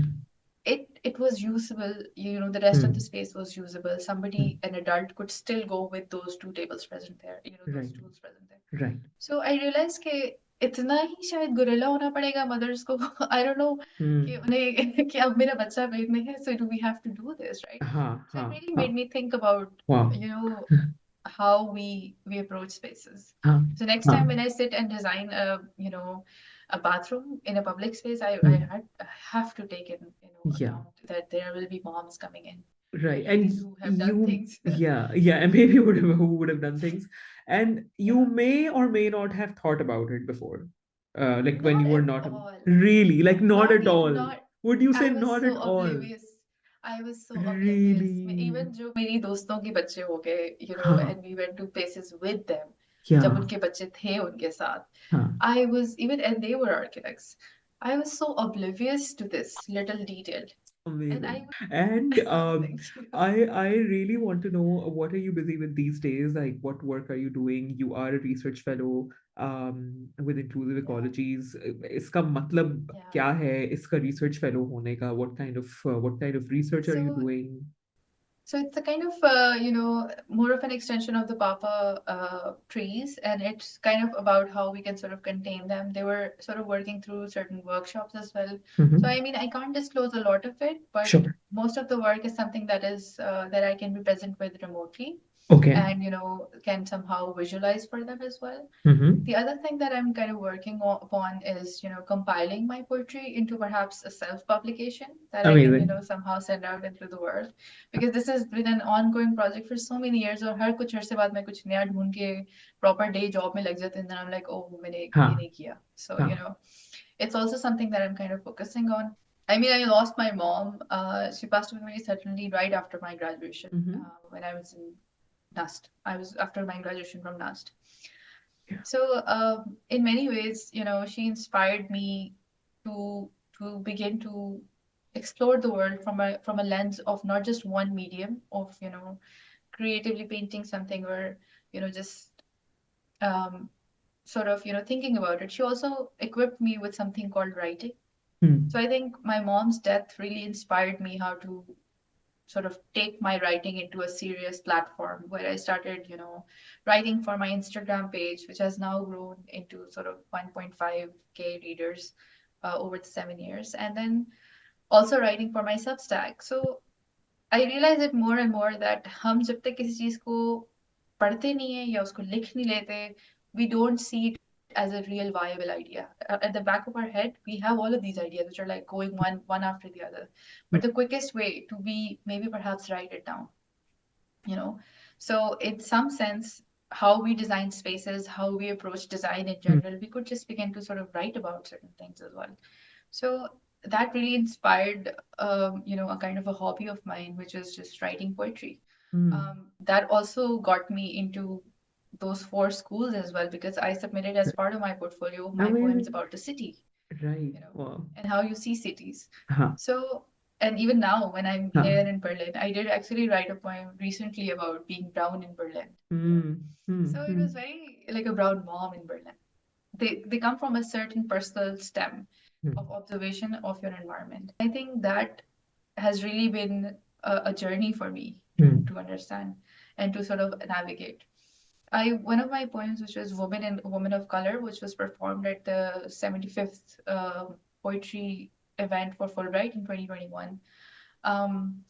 it was usable. The rest of the Hmm. space was usable. Somebody, Hmm. an adult, could still go with those two tables present there, those Right. stools present there. Right. So I realized कि इतना ही शायद guerrilla होना पड़ेगा mothers को. I don't know कि Hmm. उन्हें कि अब मेरा बच्चा पेट में है, so do we have to do this, right? Ha. So it Ha. really Ha. made me think about Wow. you know how we approach spaces. Ha. So next Ha. time when I sit and design a bathroom in a public space, Hmm. I have to take in Yeah. account that there will be moms coming in, Right. And ladies who have done you, things. yeah, yeah, and maybe who would have done things, and you Yeah, may or may not have thought about it before, like when not you were at not all. really, like not Not at even all. not. Would you say I was not at so all? oblivious. I was so oblivious. Really? Even जो मेरी दोस्तों के बच्चे हो गए, Huh. and we went to places with them. जब Yeah. उनके बच्चे थे उनके साथ, Huh. I was even, and they were architects. I was so oblivious to this little detail, and I Amazing. would. And Thank you. I really want to know what are you busy with these days? Like what work are you doing? You are a research fellow with Inclusive Yeah, Ecologies. इसका मतलब yeah. क्या है इसका research fellow होने का? What kind of research are you So doing? So it's a kind of, more of an extension of the Papa trees, and it's kind of about how we can sort of contain them. They were sort of working through certain workshops as well. So Mm-hmm. I mean, I can't disclose a lot of it, but Sure. most of the work is something that I can be present with remotely, Okay. and can somehow visualize for them as well. Mm-hmm. The other thing that I'm kind of working upon is, compiling my poetry into perhaps a self-publication that I can, Amazing. somehow send out into the world. Because this has been an ongoing project for so many years. और हर कुछ अरसे बाद मैं कुछ नया ढूंढ के proper day job में लग जाती हूँ. And then I'm like, oh, मैंने ये हाँ. नहीं किया. So, हाँ. it's also something that I'm kind of focusing on. I mean, I lost my mom. She passed away very suddenly right after my graduation, Mm-hmm. when I was in NUST. I was after my graduation from NUST. Yeah. So, in many ways, she inspired me to begin to explore the world from a lens of not just one medium of creatively painting something or just um, sort of thinking about it. She also equipped me with something called writing. Hmm. So I think my mom's death really inspired me how to sort of take my writing into a serious platform where I started, writing for my Instagram page, which has now grown into sort of 1.5K readers over the 7 years, and then also writing for my Substack. So I realize it more and more that हम जब तक किसी चीज को पढ़ते नहीं है या उसको लिख नहीं लेते, we don't see it as a real viable idea. At the back of our head, we have all of these ideas which are like going one after the other. But the quickest way to be maybe perhaps write it down, you know. So in some sense, how we design spaces, how we approach design in Hmm. general, we could just begin to sort of write about certain things as well. So that really inspired, a kind of a hobby of mine, which is just writing poetry. Hmm. That also got me into those four schools as well because I submitted as part of my portfolio my poems Amazing. about the city, Right. Wow. and how you see cities. Huh. So, and even now, when I'm Huh. here in Berlin, I did actually write a poem recently about being brown in Berlin. Hmm. Hmm. So it Hmm. was very like a brown mom in Berlin. They come from a certain personal stem Hmm. of observation of your environment. I think that has really been a journey for me Hmm. to understand and to sort of navigate. I One of my poems, which was "Woman and Woman of Color," which was performed at the 75th poetry event for Fulbright in 2021. Um,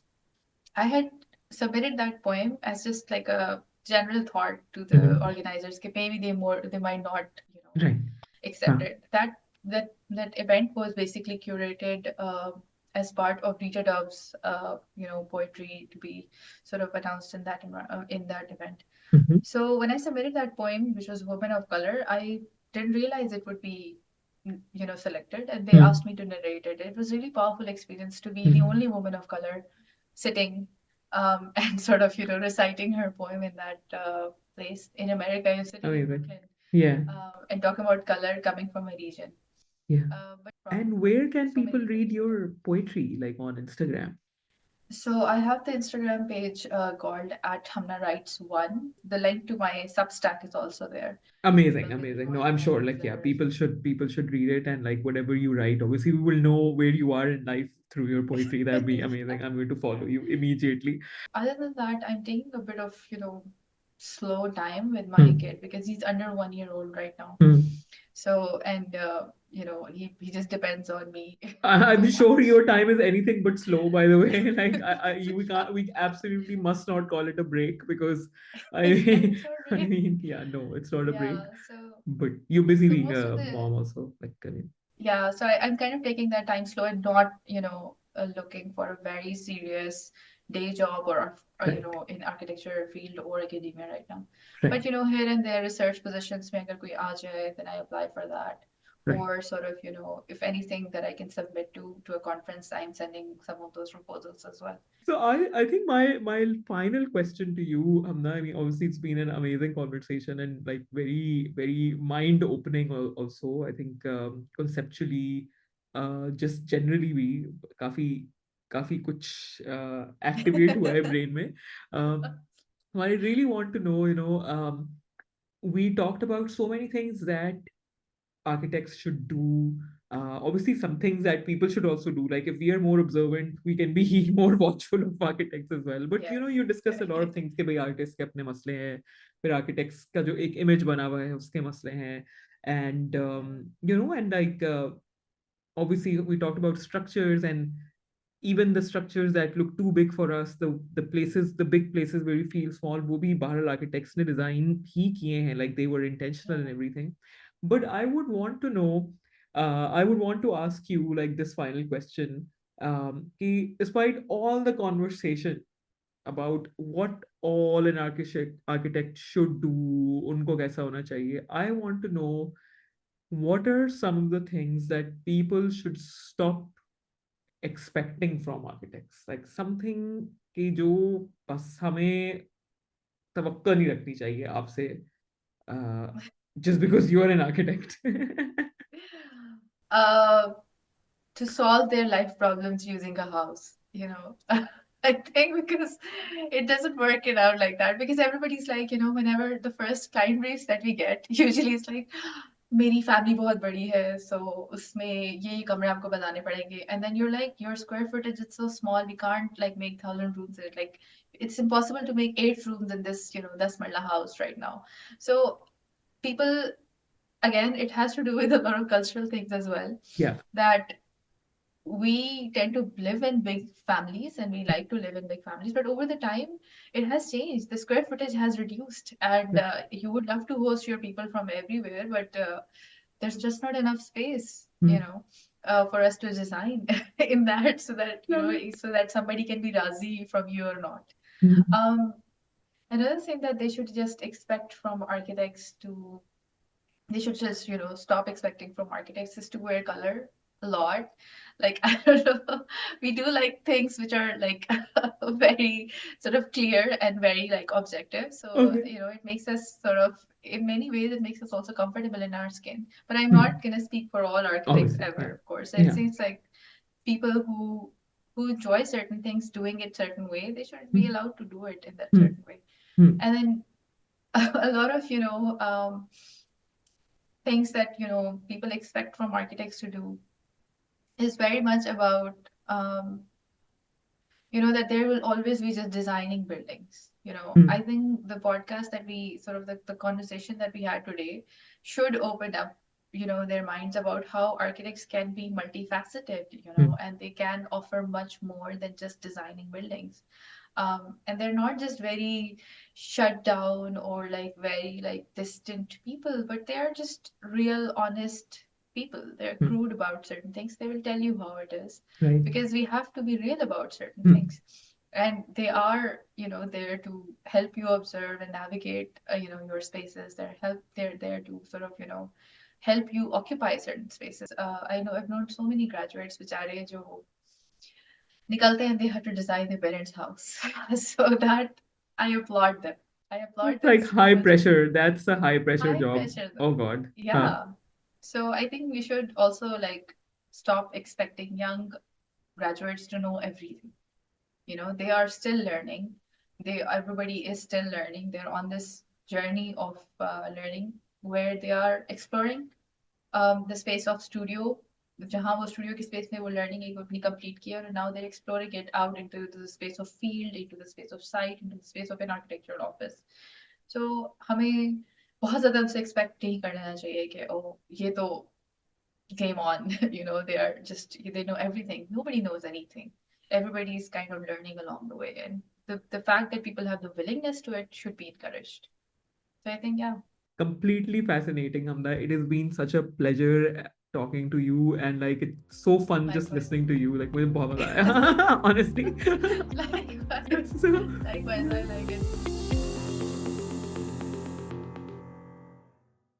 I had submitted that poem as just like a general thought to the Mhm. organizers. That maybe they might not, Right. accept Huh. it. That event was basically curated as part of Rita Dove's poetry to be sort of announced in in that event. Mhm. So when I submitted that poem, which was Woman of Color, I didn't realize it would be, selected, and they Hmm. asked me to narrate it. It was a really powerful experience to be the Hmm. only woman of color sitting and sort of, reciting her poem in that place. In America, you're sitting in Amazing. Brooklyn Yeah. and talking about color coming from a region, Yeah. but from And where can so people many read places. your poetry, like on Instagram? So I have the Instagram page called at Humna Writes One. The link to my Substack is also there, so Amazing, people can amazing. No, join I'm my sure, like, yeah, newsletter as well. people should read it, and like whatever you write, obviously we will know where you are in life through your poetry. That would be Yeah. amazing. I'm going to follow you immediately. Other than that, I'm taking a bit of, slow time with my Hmm. kid because he's under 1 year old right now. Hmm. So, and, he just depends on me I'm so sure much. your time is anything but slow, by the way. Like we can't, we absolutely must not call it a break because I, It's not I really, mean, yeah, no, it's not a break. yeah. So, But you're busy so being most of a the mom also. Like, I mean, Yeah, so I'm kind of taking that time slow and not, looking for a very serious day job or right, in architecture field or academia right now. right, But here and there research positions में अगर कोई आ जाए, then I apply for that. right. Or sort of, if anything that I can submit to a conference, I'm sending some of those proposals as well. So I think my final question to you, Hamna, I mean, obviously it's been an amazing conversation and like very mind opening also. I think conceptually, just generally भी काफी काफी कुछ activate हुआ है brain में. Um, I really want to know, we talked about so many things that architects should do. Obviously, some things that people should also do. Like if we are more observant, we can be more watchful of architects as well. But Yes. you discussed a lot of things कि भाई artists के अपने मसले हैं, फिर architects का जो एक image बना हुआ है उसके मसले हैं, and and like obviously we talked about structures and even the structures that look too big for us, the big places where we feel small, वो भी बाहर architects ने design ही किए हैं, like they were intentional and everything. But I would want to know, I would want to ask you like this final question, कि despite all the conversation about what all an architect should do, उनको कैसा होना चाहिए, I want to know what are some of the things that people should stop expecting from architects, like something कि जो बस हमें तवक्को नहीं रखनी चाहिए आपसे, just because you are an architect. Uh, to solve their life problems using a house, I think because it doesn't work it out like that because everybody's like, whenever the first client briefs that we get, usually it's like, मेरी family बहुत बड़ी है so उसमें ये कमरे आपको बनाने पड़ेंगे and then you're like your square footage is so small we can't like make 1,000 rooms in it, like it's impossible to make 8 rooms in this 10 marla house right now. So people, again, it has to do with a lot of cultural things as well, Yeah. that we tend to live in big families and we like to live in big families, but over the time it has changed, the square footage has reduced, and you would love to host your people from everywhere, but there's just not enough space, Mm. for us to design in that, so that Yeah. so that somebody can be razi from you or not. Mm. um Another thing that they should just expect from architects to they should just stop expecting from architects is to wear color a lot, like I don't know, we do like things which are like very sort of clear and very like objective, so Okay. it makes us sort of, in many ways it makes us also comfortable in our skin, but I'm not Mm. going to speak for all architects Obviously, ever, yeah. of course. It Yeah. seems like people who enjoy certain things doing it certain way, they should be Mm. allowed to do it in that Mm. certain way. Mm. And then a lot of things that people expect from architects to do is very much about that there will always be just designing buildings. I Hmm. think the podcast that we sort of the conversation that we had today should open up, their minds about how architects can be multifaceted, Hmm. and they can offer much more than just designing buildings. And they're not just very shut down or like very like distant people, but they are just real, honest people. They're Hmm. crude about certain things. They will tell you how it is, Right. because we have to be real about certain Hmm. things. And they are, there to help you observe and navigate, your spaces. They're there to sort of, help you occupy certain spaces. I've known so many graduates बेचारे जो निकलते हैं, they have to design their parents' house. So that I applaud them. I applaud them Like so high much. pressure. That's a high pressure High job. pressure Oh though. God. Huh. Yeah. So I think we should also like stop expecting young graduates to know everything. They are still learning. Everybody is still learning. They're on this journey of learning, where they are exploring the space of studio, जहाँ वो studio की space में वो learning एक अपनी complete किया, and now they're exploring it out into the space of field, into the space of site, into the space of an architectural office. So हमें बहुत ज़्यादा उनसे expect नहीं करना चाहिए कि oh ये तो game on. They are just, they know everything. Nobody knows anything. Everybody is kind of learning along the way, and the fact that people have the willingness to it should be encouraged. So I think, yeah. Completely fascinating, Hamda. It has been such a pleasure talking to you, and like it's so fun just Likewise. listening to you. Like मुझे बहुत मजा आया honestly. Likewise. So Likewise, I like it.